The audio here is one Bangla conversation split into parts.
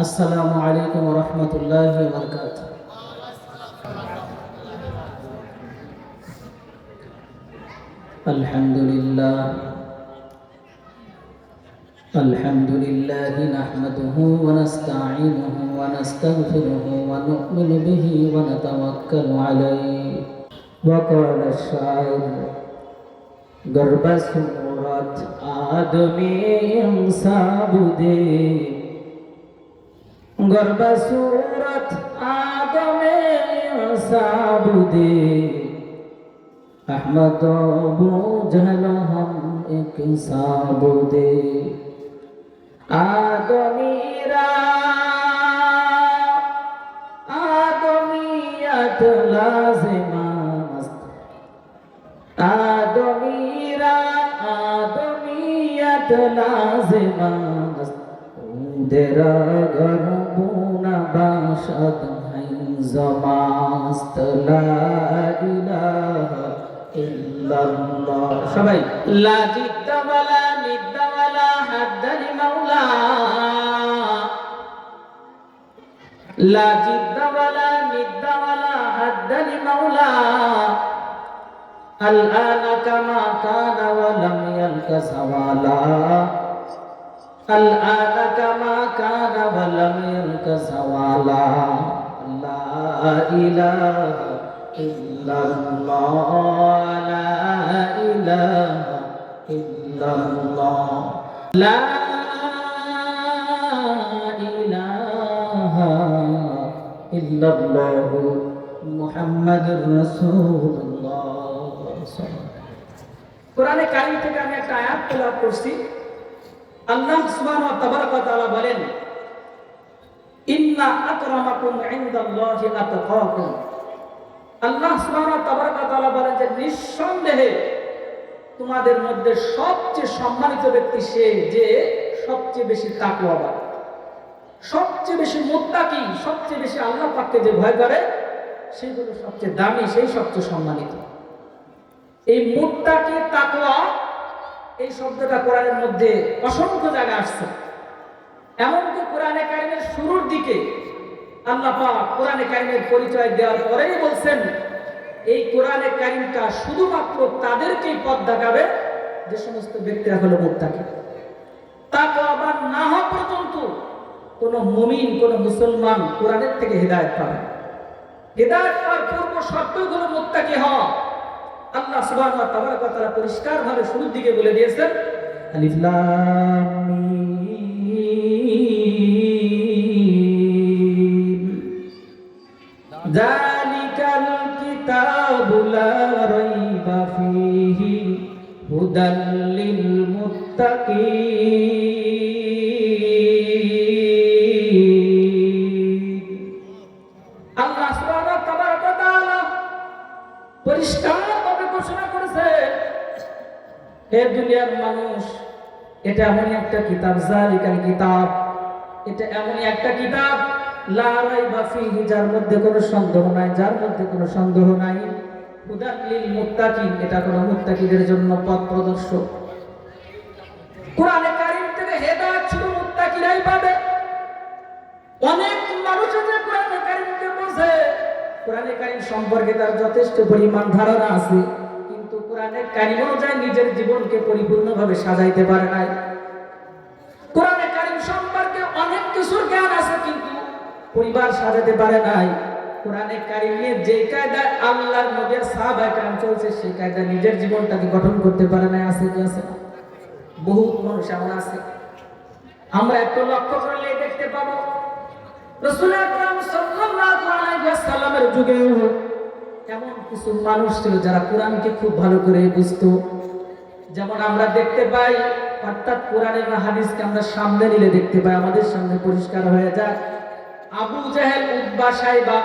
আসসালামু আলাইকুম ওয়া রাহমাতুল্লাহি ওয়া বারাকাতুহু। আলহামদুলিল্লাহ নাহমাদুহু ওয়া নাস্তাঈনুহু ওয়া নাস্তাগফিরুহু ওয়া নু'মিনু বিহি ওয়া নাতাওয়াক্কালু আলাইহি। ওয়া ক্বালা আশ-শাইর গর্ব সুরত আদমি ইনসাবুদে গর্ব सूरत आदम साबुदे अहमद बूझल हम एक साबुदे आदमीरा आदमियत लाज़िमत आदमीरा आदमियत लाज़िमत तेरा गरबुना बाशद है ज़मास्त ला इलाहा इल्लल्लाह सबाई ला जिद्द वला निद्द वला हद्द लिमौला ला जिद्द वला निद्द वला हद्द लिमौला الآن كما كان ولم يلك سوالا الآن كما كان ولم يلك سوالا لا إله إلا الله لا إله إلا الله لا إله إلا الله محمد رسول الله কোরআনে কারীম থেকে আমি একটা আয়াত তেলাওয়াত করছি। আল্লাহ সুবহানাহু ওয়া তাআলা বলেন, ইন্না আকরামাকুম ইনদাল্লাহি আতকাকুম। আল্লাহ সুবহানাহু ওয়া তাআলা বলেন যে নিঃসন্দেহে তোমাদের মধ্যে সবচেয়ে সম্মানিত ব্যক্তি সে যে সবচেয়ে বেশি তাকওয়াবান, সবচেয়ে বেশি মুত্তাকি, সবচেয়ে বেশি আল্লাহ পাককে যে ভয় করে সেই হলো সবচেয়ে দামি, সেই সবচেয়ে সম্মানিত। এই মুত্তাকি তাকওয়া এই শব্দটা কোরআনের মধ্যে অসংখ্য জায়গায় আসছে। এমনকি কোরআনে কারিমের শুরুর দিকে আল্লাহ পাক কোরআনে কারিমের পরিচয় দেওয়ার পরেই বলছেন এই কোরআনে কারিমটা শুধুমাত্র তাদেরকেই পথ দেখাবে যে সমস্ত ব্যক্তিরা হলো মুত্তাকি। তাকওয়াবান না হওয়া পর্যন্ত কোনো মুমিন, কোনো মুসলমান কোরআনের থেকে হিদায়াত পাবে। হিদায়াত পাওয়ার পূর্ব শর্তই হলো মুত্তাকি হওয়া। আল্লাহ সুবহানাহু ওয়া তাআলা পরিষ্কার ভাবে শুরুর দিকে বলে দিয়েছেন, আলিফ লাম মিম যালিকাল কিতাবু লা রাইবা ফীহি হুদাল লিল মুত্তাকিন। আল্লাহ সুবহানাহু ওয়া তাআলা পরিষ্কার ঘোষণা করেছে, হে দুনিয়ার মানুষ, এটা এমন একটা কিতাব, যালিকাল কিতাব, এটা এমন একটা কিতাব লা রাইবা ফীহি, যার মধ্যে কোনো সন্দেহ নাই, যার মধ্যে কোনো সন্দেহ নাই, হুদাল লিল মুত্তাকিন, এটা কোনো মুত্তাকিদের জন্য পথ প্রদর্শক। কোরআনে কারীম থেকে হেদায়েত শুধু মুত্তাকিরাই পাবে। অনেক মানুষ আছে কোরআনে কারীমকে বোঝে, কোরআনে কারীম সম্পর্কে তার যথেষ্ট পরিমাণ ধারণা আছে, কিন্তু কোরআনে কারীম অনুযায়ী নিজের জীবনকে পরিপূর্ণভাবে সাজাইতে পারে নাই। কোরআনে কারীম সম্পর্কে অনেক কিছুর জ্ঞান আছে, কিন্তু পরিবার সাজাতে পারে নাই। কোরআনে কারীম নিয়ে যে কায়দায় আল্লাহর নবীর সাহাবায়ে কেরাম চলছে সেই কায়দায় নিজের জীবনটাকে গঠন করতে পারে নাই। আছে কি আছে? বহুত মানুষ এমন আছে, আমরা একটু লক্ষ্য করলে দেখতে পাবো রাসূল আকরাম সাল্লাল্লাহু আলাইহি ওয়াসাল্লামের যুগে এমন কিছু মানুষ ছিল যারা কোরআনকে খুব ভালো করে বুঝতো। যেমন আমরা দেখতে পাই, অর্থাৎ কোরআনের হাদিসকে আমরা সামনে নিলে দেখতে পাই, আমাদের সামনে পরিষ্কার হয়ে যায়, আবু জেহেল, উতবা, শাইবা,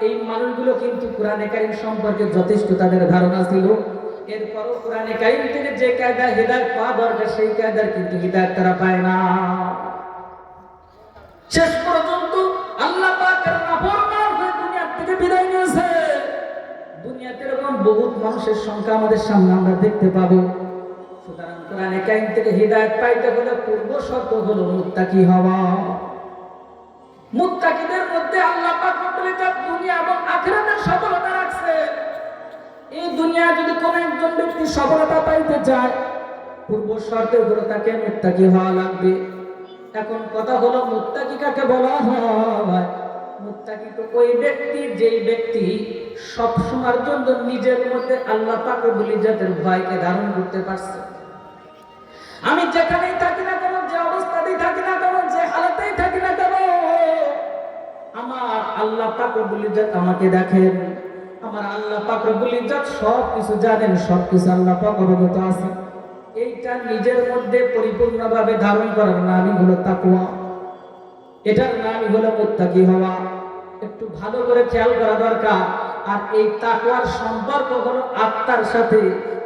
এই মানুষগুলো কিন্তু কোরআনে কারীম সম্পর্কে যথেষ্ট তাদের ধারণা ছিল। এরপরও কোরআনে কারীম থেকে যে কায়দায় হিদায়াত পাওয়া দরকার সেই কায়দার কিন্তু হিদায়াত তারা পায় না। শেষ পর্যন্ত আল্লাহ পাকের নাফরমান হয়ে দুনিয়া থেকে বিদায় নিয়েছে। দুনিয়াতে এরকম বহুত মানুষের সংখ্যা আমাদের সামনে আমরা দেখতে পাবো। সুতরাং কোরআনে কারীম থেকে হিদায়াত পাইতে হলে পূর্ব শর্ত হলো মুত্তাকি হওয়া। মুত্তাকিদের মধ্যে আল্লাহ পাক রব্বুল ইজ্জত দুনিয়া এবং আখিরাতের সফলতা রাখছে। এই দুনিয়া যদি কোনো একজন ব্যক্তি সফলতা পাইতে চায়, পূর্ব শর্তে হলো তাকে মুত্তাকি হওয়া লাগবে। এখন কথা হলো মুত্তাকি কাকে বলা হয়? মুত্তাকি তো ওই ব্যক্তি যেই ব্যক্তি সব সময়ের জন্য নিজের মধ্যে আল্লাহ পাক রব্বুল ইজ্জতের ভয়কে ধারণ করতে পারছে। আমি যেখানেই থাকি না কেন, যে অবস্থাতেই থাকি না কেন, যে হালতেই থাকি না কেন, আমার আল্লাহ পাক রব্বুল ইজ্জত আমাকে দেখেন, আমার আল্লাহ পাক রব্বুল ইজ্জত সবকিছু জানেন, সবকিছু আল্লাহ পাক অবগত আছে। এইটা নিজের মধ্যে পরিপূর্ণভাবে ধারণ করার নামই হলো তাকওয়া, এটার নামই হলো মুত্তাকি হওয়া। একটু ভালো করে খেয়াল করা দরকার। আর এই তাকওয়ার সম্পর্ক হলো আত্মার সাথে,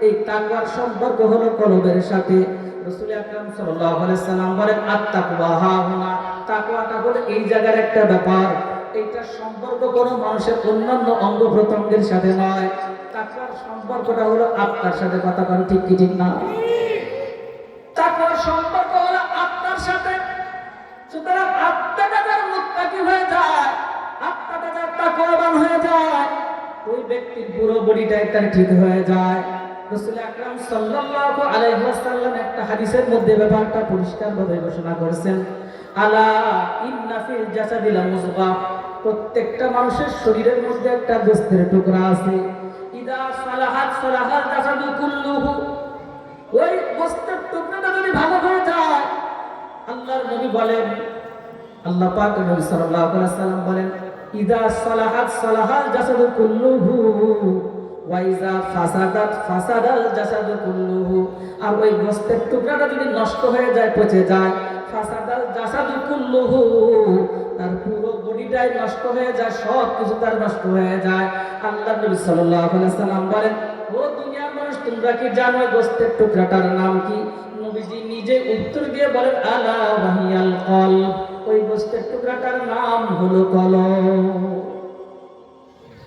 এই তাকওয়ার সম্পর্ক হলো কলবের সাথে। রাসূল আকরাম সাল্লাল্লাহু আলাইহি সাল্লাম বলেন, আত-তাকওয়া হাহুনা, তাকওয়াটা হলো এই জায়গার একটা ব্যাপার। এইটার সম্পর্ক কোনো মানুষের অন্যান্য অঙ্গ প্রত্যঙ্গের সাথে নয়, তাকওয়ার সম্পর্কটা হলো আত্মার সাথে। কথা কোন ঠিক কি ঠিক না? তাকওয়ার সম্পর্ক হলো আত্মার সাথে। সুতরাং আত্মাটা যার মুত্তাকি হয়ে যায়, আত্মাটা যার তাকওয়াবান হয়ে যায়, ওই ব্যক্তির পুরো বডিটাই তার ঠিক হয়ে যায়। রাসূল আকরাম সাল্লাল্লাহু আলাইহি ওয়াসাল্লাম একটা হাদিসের মধ্যে ব্যাপারটা পরিষ্কারভাবে ঘোষণা করেছেন, আলা ইন্না ফিল জাসাদি লামুযগা, প্রত্যেকটা মানুষের শরীরের মধ্যে একটা গোশতের টুকরা আছে। ইদা সালাহাত সালাহাল জাসাদু কুল্লুহু, ওই গোশতের টুকরাটা যদি ভালো হয়ে যায়, আল্লাহর নবী বলেন, আল্লাহ পাক নবী সাল্লাল্লাহু আলাইহি ওয়াসাল্লাম বলেন, ইদা সালাহাত সালাহাল জাসাদু কুল্লুহু ওয়া ইজা ফাসাদাত ফাসাদাল জাসাদু কুল্লুহু, আর ওই গোশতের টুকরাটা যদি নষ্ট হয়ে যায়, পচে যায়, ফাসাদাল জাসাদু কুল্লুহু, তার পুরো বডিটাই নষ্ট হয়ে যায়, সব কিছু তার নষ্ট হয়ে যায়। আল্লাহ নবী সাল্লাল্লাহু আলাইহি ওয়াসাল্লাম বলেন, ও দুনিয়ার মানুষ, তোমরা কি জানো গোশতের টুকরাটার নাম কি? নবীজি নিজে উত্তর দিয়ে বলেন, আলা ওয়াহিয়াল কলব, ওই গোশতের টুকরাটার নাম হলো কলব।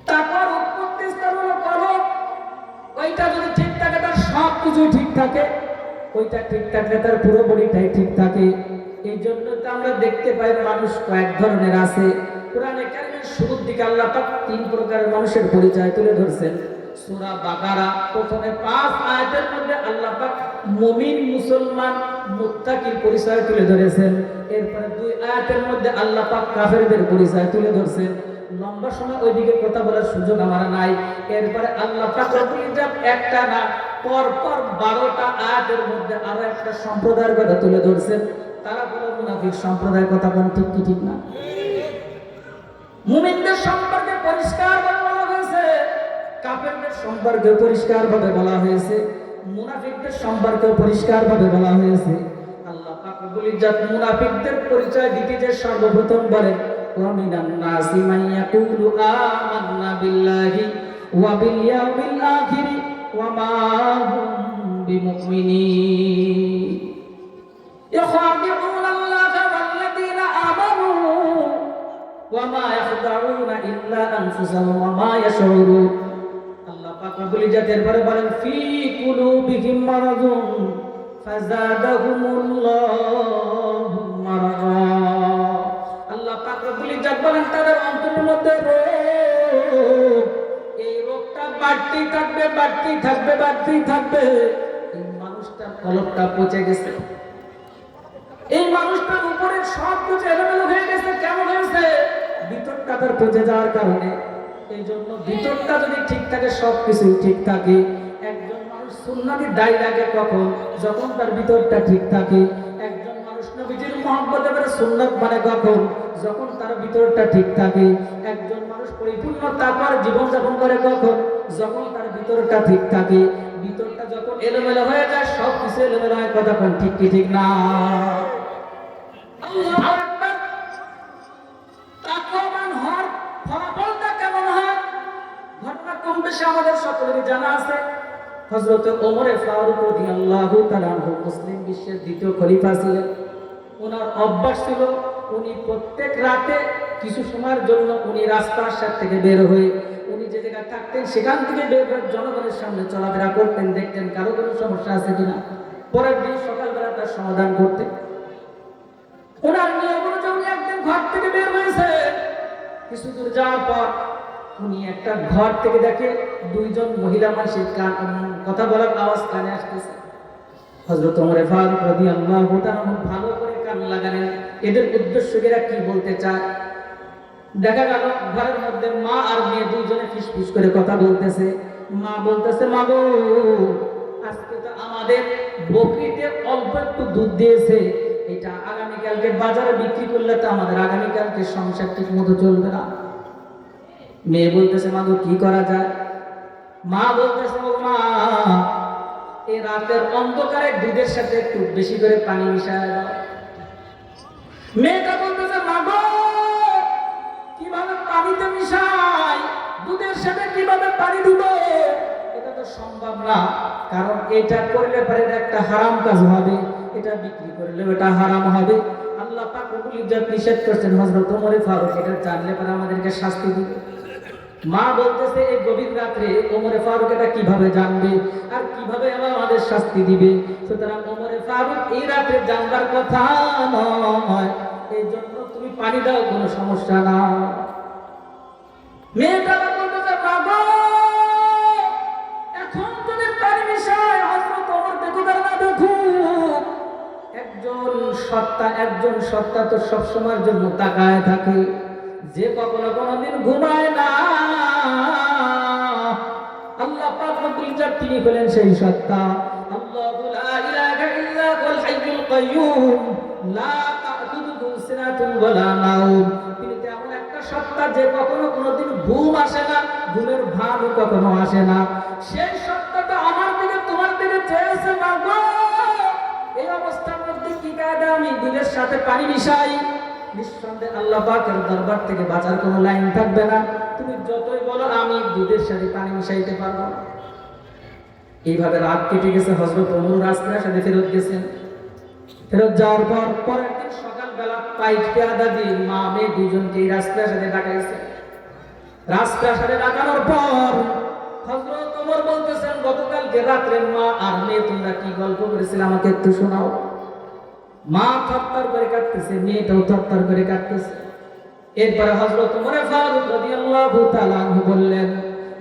তাকওয়ার উৎপত্তি স্থান হলো কলব। ওইটা যদি ঠিক থাকে, তার সব কিছু ঠিক থাকে। ওইটা ঠিক থাকলে তার পুরো বডিটাই ঠিক থাকে। এই জন্য তো আমরা দেখতে পাই মানুষ কয়েক ধরনের আছে। কোরআনে কারিমের শুরুর দিকে আল্লাহ পাক 3 প্রকারের মানুষের পরিচয় তুলে ধরছেন। সূরা বাকারা প্রথমে 5 আয়াতের মধ্যে আল্লাহ পাক মুমিন, মুসলমান, মুত্তাকির পরিচয় তুলে ধরেছেন। এরপরে 2 আয়াতের মধ্যে আল্লাহ পাক কাফেরদের পরিচয় তুলে ধরছেন। লম্বা সময় ওইদিকে কথা বলার সুযোগ আমার নাই। এরপরে আল্লাহ পাক রব্বুল ইজ্জত একটা না, পর পর 12টা আয়াতের মধ্যে আরো একটা সম্প্রদায়ের কথা তুলে ধরছেন। তারা হলো মুনাফিক সম্প্রদায়ের। কথা কোন ঠিক কি ঠিক না? মুমিনদের সম্পর্কে পরিষ্কারভাবে বলা হয়েছে, কাফেরদের সম্পর্কে পরিষ্কারভাবে বলা হয়েছে, মুনাফিকদের সম্পর্কে পরিষ্কারভাবে বলা হয়েছে। আল্লাহ পাক রব্বুল ইজ্জত মুনাফিকদের পরিচয় দিতে যে সর্বপ্রথম বলেন, ওয়া মিনান নাসি মান ইয়াকুলু আমান্না বিল্লাহি ওয়া বিল ইয়াউমিল আখির ওয়া মা হুম বিমুমিনিন ইখাদিউনা আল্লাহা ওয়াল্লাযীনা আমানু ওয়া মা ইয়াখদাউনা ইল্লা আনফুসাহুম ওয়া মা ইয়াশউরুন। আল্লাহ পাক রব্বুল ইজ্জত এরপরে বলেন, ফি কুলুবিহিম মারাদুন ফাযাদাহুমুল্লাহু মারাদা। আল্লাহ পাক রব্বুল ইজ্জত বলেন, তাদের অন্তরের মধ্যে রোগ, এই রোগটা বাড়তেই থাকবে, বাড়তেই থাকবে, বাড়তেই থাকবে। এই মানুষটার কলবটা পচে গেছে, এই মানুষটার উপরে সব কিছু এলোমেলো হয়ে গেছে। কেমন হয়েছে? ভিতরটা তার পচে যাওয়ার কারণে। এই জন্য ভিতরটা যদি ঠিক থাকে, সব কিছু ঠিক থাকে। একজন মানুষ সুন্নতি দায়ী লাগে কখন? যখন তার ভিতরটা ঠিক থাকে। একজন মানুষ নবীজির মহব্বতে করে সুন্নাত মানে কখন? যখন তার ভিতরটা ঠিক থাকে। একজন মানুষ পরিপূর্ণ তাকওয়ার জীবন যাপন করে কখন? যখন তার ভিতরটা ঠিক থাকে। ভিতরটা যখন এলোমেলো হয়ে যায়, সব কিছু এলোমেলো হয়। কথা কোন ঠিক কি ঠিক না? আল্লাহু আকবার। তাকওয়াবান হওয়ার ফলাফলটা কেমন হয়? ঘটনা কম বেশি আমাদের সকলেরই জানা আছে। হযরত ওমর ফারুক রাদিয়াল্লাহু তাআলা আনহু মুসলিম বিশ্বের দ্বিতীয় খলিফা ছিলেন। ওনার অভ্যাস ছিল, উনি প্রত্যেক রাতে কিছু সময়ের জন্য উনি রাস্তার সাথে থেকে বের হয়ে উনি যে জায়গায় থাকতেন সেখান থেকে বের হয়ে জনগণের সামনে চলাফেরা করতেন, দেখতেন কারো কোনো সমস্যা আছে কিনা। পরের দিন সকালবেলা তার সমাধান করতেন। ওনার নিয়ম অনুযায়ী একদিন ঘর থেকে বের হয়েছে। কিছু দূর যাওয়ার পর উনি একটা ঘর থেকে দেখে দুইজন মহিলা মানুষের কথা বলার আওয়াজ কানে আসতেছে। হযরত ওমর ফারুক রাদিয়াল্লাহু তাআলা ভালো করে কান লাগালেন, এদের উদ্দেশ্য এরা কি বলতে চায়। দেখা গেল ঘরের মধ্যে মা আর মেয়ে দুইজনে ফিসফিস করে কথা বলতেছে। মা বলতেছে, মা গো, আজকে তো আমাদের বকরিতে অল্প একটু দুধ দিয়েছে, এটা আগামীকালকে বাজারে বিক্রি করলে তো আমাদের আগামীকালকে সংসার ঠিক মতো চলবে না। মেয়ে বলতেছে, মা গো, কি করা যায়? মা বলতেছে, ও মা, এই রাতের অন্ধকারে দুধের সাথে একটু বেশি করে পানি মিশায় দাও। মেয়েটা বলতেছে, মা গো, কিভাবে পানিতে মিশাই, দুধের সাথে কিভাবে পানি দিব? এটা তো সম্ভব না, কারণ এটা করলে পরে একটা হারাম কাজ হবে, এটা বিক্রি করলে এটা হারাম হবে। আল্লাহ পাক রব্বুল ইজ্জত নিষেধ করেছেন। হযরত ওমর ফারুক এটা জানলে পরে আমাদেরকে শাস্তি দিবে। মা বলতেছে, এই গভীর রাত্রে ওমর ফারুক এটা কিভাবে জানবে আর কিভাবে আমাদের শাস্তি দিবে? সুতরাং ওমর ফারুক এই রাতে জানবার কথা নয়, এই জন্য তুমি পানি দাও, কোনো সমস্যা না। মেয়েটা বলতেছে, মা গো, এখন যদি পানি মিশায়, হযরত ওমর দেখুক আর না দেখুক, একজন সত্তা তো সবসময়ের জন্য তাকায় থাকে, যে কখনো কোনোদিন ঘুমায় না। আল্লাহ পাক রব্বুল ইজ্জত তিনি বলেন সেই সত্তা, আল্লাহু লা ইলাহা ইল্লা হুয়াল হাইয়ুল কাইয়্যুম লা তা'খুযুহু সিনাতুন ওয়ালা নাওম। তিনি তেমন একটা সত্তা যে কখনো কোনোদিন ঘুম আসে না, ঘুমের ভাবও কখনো আসে না। সেই সত্তাটা আমার দিকে তোমার দিকে চেয়েছে, মা গো, এই অবস্থার মধ্যে কি কায়দা আমি দুধের সাথে পানি মিশাই? নিঃসন্দেহে আল্লাহ পাকের দরবার থেকে বাঁচার কোনো লাইন থাকবে না। তুমি যতই বলো আমি দুধের সাথে পানি মিশাইতে পারবো না। এইভাবে রাত কেটে গেছে। হযরত ওমর রাস্তার সাথে ফেরত গেছেন। ফেরত যাওয়ার পর পরের দিন সকালবেলা পাইক পেয়াদা দিয়ে মা মেয়ে দুজনকে এই রাস্তার সাথে ডাকাইছে। রাস্তার সাথে ডাকানোর পর হযরত ওমর বলতেছেন, গতকালকে রাত্রে মা আর মেয়ে তোমরা কি গল্প করেছিলে আমাকে একটু শোনাও। মা থরথর করে কাঁদতেছে, মেয়েটাও থরথর করে কাঁদতেছে। এরপরে হযরত ওমর ফারুক রাদিয়াল্লাহু তাআলা আনহু বললেন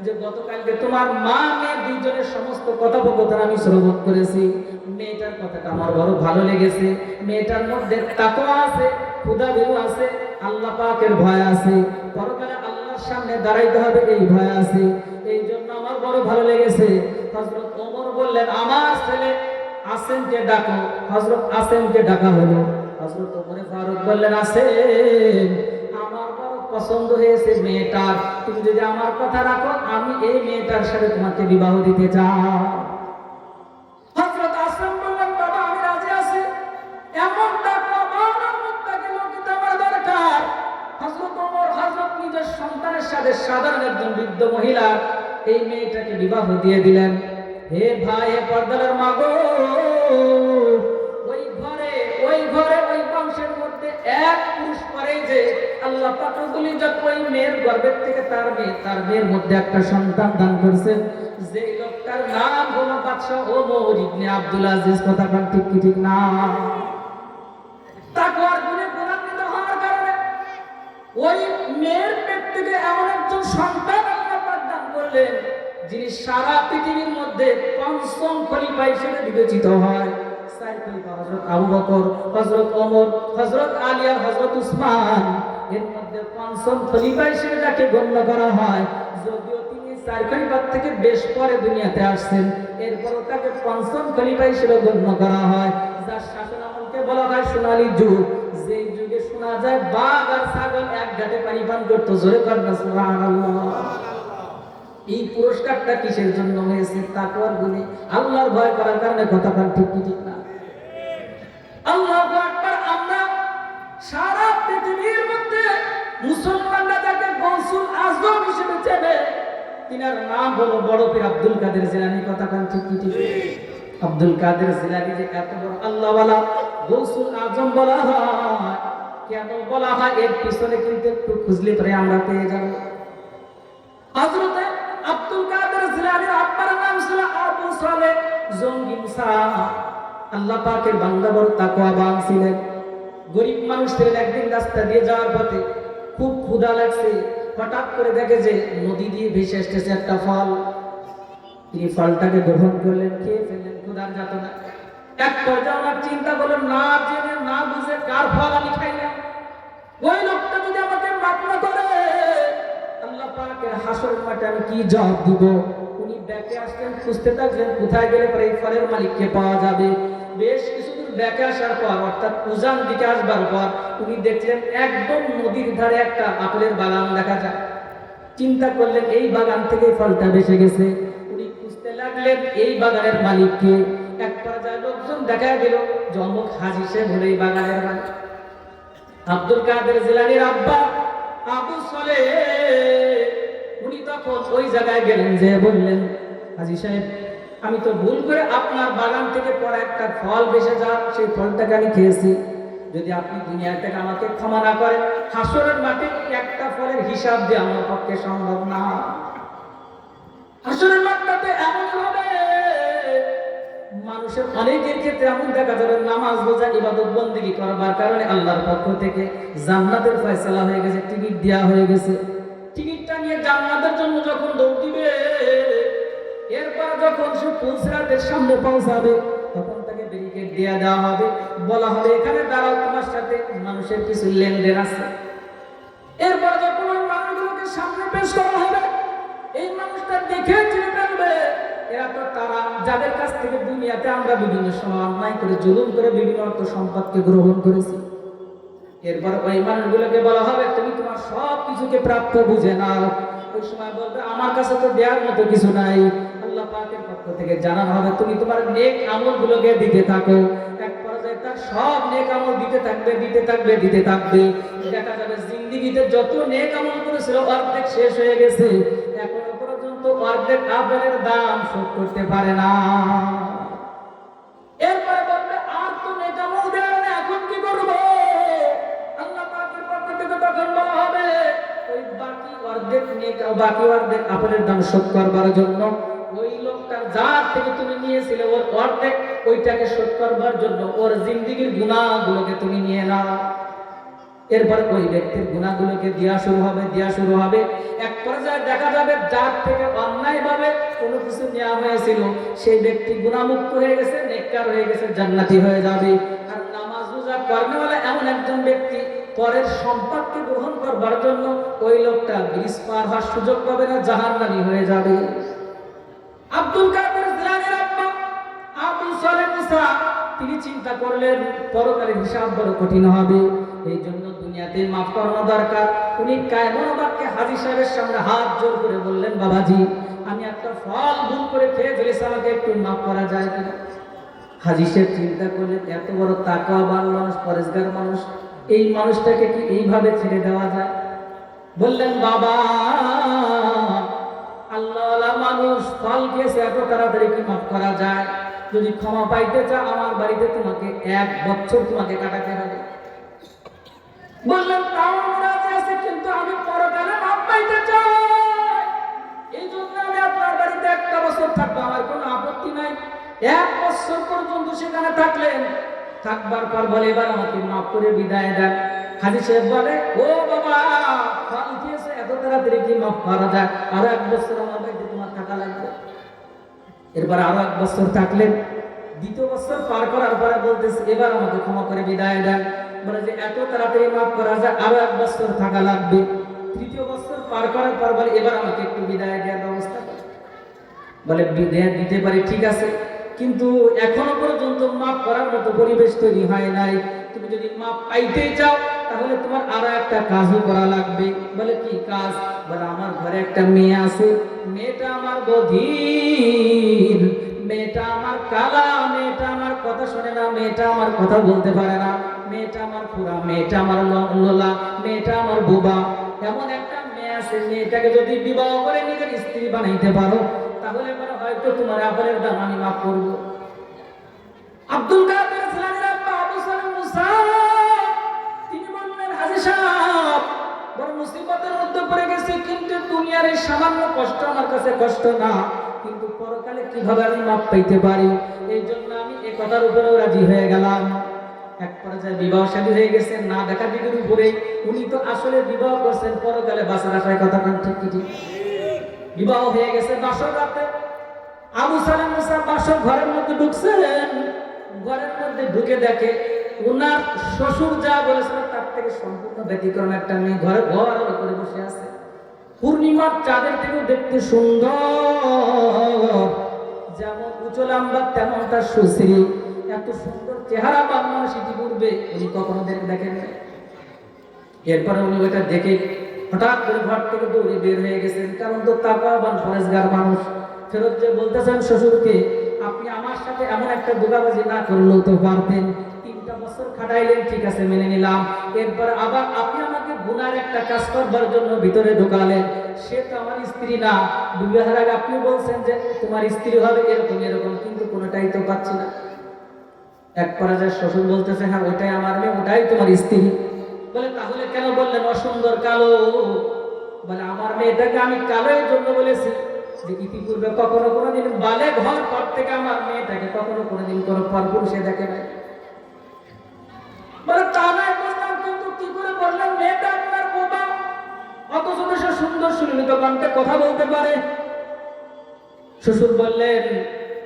যে, গতকালকে তোমার মা মেয়ে দুইজনের সমস্ত কথোপকথন আমি শ্রবণ করেছি। মেয়েটার কথাটা আমার বড় ভালো লেগেছে। মেয়েটার মধ্যে তাকওয়া আছে, খোদাভীরু আছে, আল্লাহ পাকের ভয় আছে, পরকালে আল্লাহর সামনে দাঁড়াইতে হবে এই ভয় আছে। এই জন্য আমার বড় ভালো লেগেছে। হযরত ওমর বললেন, আমার ছেলে আসেমকে ডাকো। হযরত আসেমকে ডাকা হলো। হযরত ওমর ফারুক বললেন, আসেম, আমার বড় পছন্দ হয়েছে মেয়েটার, তুমি যদি আমার কথা রাখো আমি এই মেয়েটার সাথে তোমাকে বিবাহ দিতে চাই। হযরত আসেম বললেন, বাবা আমি রাজি আছি, এমন তাকওয়াবান মুত্তাকি লোক আমার দরকার। হযরত ওমর নিজের সন্তানের সাথে সাধারণ একজন বৃদ্ধ মহিলা এই মেয়েটাকে বিবাহ দিয়ে দিলেন। হে ভাই, হে পর্দার মা গো, ওই ঘরে ওই বংশের মধ্যে এক পুরুষ পরে যে আল্লাহ পাক রব্বুল ইজ্জত ওই মেয়ের গর্ভের থেকে তার মেয়ের মধ্যে একটা সন্তান দান করেছেন, যে লোকটার নাম হলো বাদশা ওমর ইবনে আব্দুল আজিজ। কথা কোন ঠিক কি ঠিক না? তাকওয়ার গুণে গুণান্বিত হওয়ার কারণে ওই মেয়ের পেট থেকে এমন একজন সন্তান আল্লাহ পাক দান করলেন, যিনি সারা পৃথিবীর মধ্যে পঞ্চম খলিফা হিসেবে বিবেচিত হয়। চার খলিফা হযরত আবু বকর, হযরত ওমর, হযরত আলী আর হযরত উসমান, এর মধ্যে পঞ্চম খলিফা হিসেবে যাকে গণ্য করা হয়, যদিও তিনি চার খলিফার থেকে বেশ পরে দুনিয়াতে আসছেন, এরপরও তাকে পঞ্চম খলিফা হিসেবে গণ্য করা হয়। যার শাসন আমলকে বলা হয় সোনালী যুগ, যেই যুগে শোনা যায় বাঘ আর ছাগল এক ঘাটে পানি পান করতো। জোরে কন্যা সুবহানাল্লাহ। এই পুরস্কারটা কিসের জন্য হয়েছে? তাকওয়ার গুণে, আল্লাহর ভয় করার কারণে। কথা কান ঠিক কি ঠিক না? আল্লাহু আকবার। আমরা সারা পৃথিবীর মধ্যে মুসলমানরা যাকে গৌসুল আজম হিসেবে চেনে, তিনার নাম হলো বড় পীর আব্দুল কাদের জিলানী। কথা কান ঠিক কি ঠিক? আব্দুল কাদের জিলানী যে এত বড় আল্লাহওয়ালা, গৌসুল আজম বলা হয়। কেন বলা হয় এর পিছনে কিন্তু একটু খুঁজলে পরে আমরা পেয়ে যাব। হযরত আব্দুল কাদের জিলানীর আব্বার নাম ছিল আবু সালেহ জঙ্গি মুসা। আল্লাহ পাকের বান্দা, বড় তাকওয়াবান ছিলেন, গরিব মানুষ ছিলেন। একদিন রাস্তা দিয়ে যাওয়ার পথে খুব ক্ষুধা লাগছে, হঠাৎ করে দেখে যে নদী দিয়ে ভেসে আসতেছে একটা ফল। তিনি ফলটাকে গ্রহণ করলেন, খেয়ে ফেললেন ক্ষুধার যাতনা। এক পর্যায়ে ওনার চিন্তা করলেন, না জেনে না বুঝে কার ফল আমি খাইলাম, ওই লোকটা যদি আমাকে মাফ না করে আল্লাহ পাকের হাসরের মাঠে আমি কি জবাব দিব। উনি ব্যাকে আসলেন, খুঁজতে থাকলেন কোথায় গেলে পরে এই ফলের মালিককে পাওয়া যাবে। বেশ কিছুদূর ব্যাকে আসার পর, অর্থাৎ উজান দিকে আসবার পর উনি দেখলেন একদম নদীর ধারে একটা আপেলের বাগান দেখা যায়। চিন্তা করলেন এই বাগান থেকে ফলটা বেঁচে গেছে। উনি খুঁজতে লাগলেন এই বাগানের মালিককে। এক পর্যায়ে লোকজন দেখা গেল জমক হাজি সাহেব হলো এই বাগানের মালিক। আব্দুল কাদের জিলানীর আব্বা আবু সলে উনি তখন ওই জায়গায় গেলেন, যে বললেন, হাজি সাহেব আমি তো ভুল করে আপনার বাগান থেকে পড়া একটা ফল বেঁচে যান, সেই ফলটাকে আমি খেয়েছি। যদি আপনি দুনিয়া থেকে আমাকে ক্ষমা না করেন, হাসরের মাঠে একটা ফলের হিসাব দিয়ে আমার পক্ষে সম্ভব না। হাসরের মাঠটাতে এমন হবে, মানুষের অনেকের ক্ষেত্রে এমন দেখা যাবে নামাজ রোজা ইবাদত বন্দেগী করবার কারণে আল্লাহর পক্ষ থেকে জান্নাতের ফয়সালা হয়ে গেছে, টিকিট দেওয়া হয়ে গেছে। টিকিটটা নিয়ে জান্নাতের জন্য যখন দৌড় দিবে, এরপর যখন সে পুলসিরাতের সামনে পৌঁছাবে তখন তাকে ব্যারিকেড দিয়ে দেওয়া হবে, বলা হবে এখানে দাঁড়াও, তোমার সাথে মানুষের কিছু লেনদেন আছে। এরপর যখন ওই মানুষগুলোকে সামনে পেশ করা হবে, এই মানুষটা দেখে চিনে ফেলবে এরা তো তারা যাদের কাছ থেকে দুনিয়াতে আমরা বিভিন্ন সময় অন্যায় করে জুলুম করে বিভিন্ন অর্থ সম্পদকে গ্রহণ করেছি। এরপর ওই মানুষগুলোকে বলা হবে তুমি তোমার সব কিছুকে প্রাপ্য বুঝে নাও। ওই সময় বলবে আমার কাছে তো দেওয়ার মতো কিছু নাই। আল্লাহ পাকের পক্ষ থেকে জানানো হবে তুমি তোমার নেক আমলগুলোকে দিতে থাকো। এক পর্যায়ে তার সব নেক আমল দিতে থাকবে দিতে থাকবে দিতে থাকবে। দেখা যাবে জিন্দেগিতে যত নেক আমল করেছিল অর্ধেক শেষ হয়ে গেছে, এখনো পর্যন্ত অর্ধেক আপেলের দাম শোধ করতে পারে না। এরপরে বলবে আর তো নেক আমল দেয় না, এখন কি করবো? আল্লাহ পাকের পক্ষ থেকে তখন বলা হবে ওই বাকি অর্ধেক আপেলের দাম শোধ করবার জন্য ওই লোকটার যার থেকে তুমি নিয়েছিলে ওর অর্ধেক ওইটাকে শোধ করবার জন্য ওর জিন্দেগীর গুনাহগুলোকে তুমি নিয়ে নাও। এরপর ওই ব্যক্তির গুনাহগুলোকে দেয়া শুরু হবে। এক পর্যায়ে দেখা যাবে যার থেকে অন্যায়ভাবে কোনো কিছু নেওয়া হয়েছিল সেই ব্যক্তি গুনাহমুক্ত হয়ে গেছে, নেককার হয়ে গেছে, জান্নাতি হয়ে যাবে। আর নামাজ রোজা করেওয়ালা এমন একজন ব্যক্তি পরের সম্পদকে গ্রহণ করবার জন্য ওই লোকটা ব্রিজ পার হওয়ার সুযোগ পাবে না, জাহান্নামী হয়ে যাবে। আব্দুল কাদের জিলানীর আব্বা আবু সালেহ মুসা তিনি চিন্তা করলেন পরকালের হিসাব বড় কঠিন হবে, এই জন্য দুনিয়াতে মাফ করানো দরকার। উনি কায়মনোবাদকে হাজী সাহেবের সামনে হাত জোর করে বললেন, বাবাজি আমি একটা ফল ভুল করে খেয়ে ফেলেছি, আমাকে একটু মাফ করা যায় কিনা? হাজী সাহেব চিন্তা করলেন এত বড় তাকওয়াবান মানুষ, পরেশগার মানুষ, এই মানুষটাকে কি এইভাবে ছেড়ে দেওয়া যায়? বললেন, বাবা আল্লাহওয়ালা মানুষ ফল খেয়েছে, এত তাড়াতাড়ি কি মাফ করা যায়? যদি ক্ষমা পাইতে চাও আমার বাড়িতে তোমাকে 1 বছর তোমাকে কাটাতে হবে। বললেন, তাও আমরা আছে, কিন্তু আমি পরকালে মাফ পাইতে চাই, এই জন্য আমি আপনার বাড়িতে 1 বছর থাকবো, আমার কোনো আপত্তি নাই। 1 বছর পর্যন্ত সেখানে থাকলেন, থাকবার পর বলে এবার আমাকে মাফ করে বিদায় দেন। হাজী সাহেব বলে, ও বাবা ফল খেয়েছে, এত তাড়াতাড়ি কি মাফ করা যায়? আরো 1 বছর আমার বাড়িতে তোমার থাকা লাগবে। এরপর আরো 1 বছর থাকলেন। 2য় বছর পার করার পরে বলতেছে এবার আমাকে ক্ষমা করে বিদায় দেন। বলে যে এত তাড়াতাড়ি মাফ করা যায়, আরো 1 বছর থাকা লাগবে। 3য় বছর পার করার পর বলে এবার আমাকে একটু বিদায় দেওয়ার ব্যবস্থা করো। বলে বিদায় দিতে পারি, ঠিক আছে, কিন্তু এখনো পর্যন্ত মাফ করার মতো পরিবেশ তৈরি হয় নাই। তুমি যদি মাফ পাইতে চাও তাহলে তোমার আরো একটা কাজও করা লাগবে। বলে কি কাজ? বলে আমার ঘরে একটা মেয়ে আছে, মেয়েটা আমার বধির, মেয়েটা আমার কালা, মেয়েটা আমার কথা শোনে না, মেয়েটা আমার কথা বলতে পারে না, মেয়েটা আমার খুড়া, মেয়েটা আমার লোলা, মেয়েটা আমার বোবা। এমন একটা মেয়ে আছে, মেয়েটাকে যদি বিবাহ করে নিজের স্ত্রী বানাইতে পারো তাহলে মনে হয়তো তোমার আপেলের দাম আমি মাফ করব। আব্দুল কাদের জিলানীর আব্বা আবু সালেহ মুসা তিনি বললেন, হাজী সাহেব বড় মুসিবতের মধ্যে পড়ে গেছি, কিন্তু দুনিয়ার এই সামান্য কষ্ট আমার কাছে কষ্ট না, কিন্তু পরকালে কিভাবে আমি মাপ পাইতে পারি, এই জন্য আমি এই কথার উপরেও রাজি হয়ে গেলাম। এক পর্যায়ে বিবাহ শাদী হয়ে গেছে না দেখা দিদির উপরে। উনি তো আসলে বিবাহ করছেন পরকালে বাঁচার আশায়, কথা বলেন ঠিক কি ঠিক? বিবাহ হয়ে গেছে বাসর রাতে। আবু সালাম মুসা বাসর ঘরের মধ্যে ঢুকছেন, ঘরের মধ্যে ঢুকে দেখে ওনার শ্বশুর যা বলেছিল তার থেকে সম্পূর্ণ ব্যতিক্রম একটা মেয়ে ঘরে ঘর আলো করে বসে আছে। পূর্ণিমার চাঁদের থেকেও দেখতে সুন্দর, যেমন উঁচু লম্বা তেমন তার সুশ্রী। এত সুন্দর চেহারা বা মানুষ ইতিপূর্বে উনি কখনো দেখেন। এরপরে উনি ওইটা দেখে হঠাৎ করে ঘর থেকে দৌড়ে বের হয়ে গেছেন, কারণ তো তাকওয়াবান পরেশগার মানুষ। ফেরত যে বলতেছেন শ্বশুরকে, আপনি আমার সাথে এমন একটা ধোঁকাবাজি না করলেও তো পারতেন। 3টা বছর খাটাইলেন, ঠিক আছে মেনে নিলাম। এরপর আবার আপনি আমাকে গুনার একটা কাজ করবার জন্য ভিতরে ঢোকালেন। সে তো আমার স্ত্রী না। বিবাহের আগে আপনি বলছেন যে তোমার স্ত্রী হবে এরকম এরকম, কিন্তু কোনোটাই তো পাচ্ছি না। এক পর্যায়ে শ্বশুর বলতেছে, হ্যাঁ ওটাই আমার মেয়ে, ওটাই তোমার স্ত্রী। বলে তাহলে কেন বললেন অসুন্দর কালো? বলে আমার মেয়েটাকে আমি কালো এর জন্য বলেছি যে ইতিপূর্বে কখনো কোনোদিন বালে ঘর পর থেকে আমার মেয়েটাকে কখনো কোনোদিন কোনো পরপুরুষে দেখে নাই। বলে তা নয় বুঝলাম, কিন্তু কি করে বললেন মেয়েটা আপনার বোবা, অথচ সে সুন্দর সুললিত কণ্ঠে কথা বলতে পারে? শ্বশুর বললেন,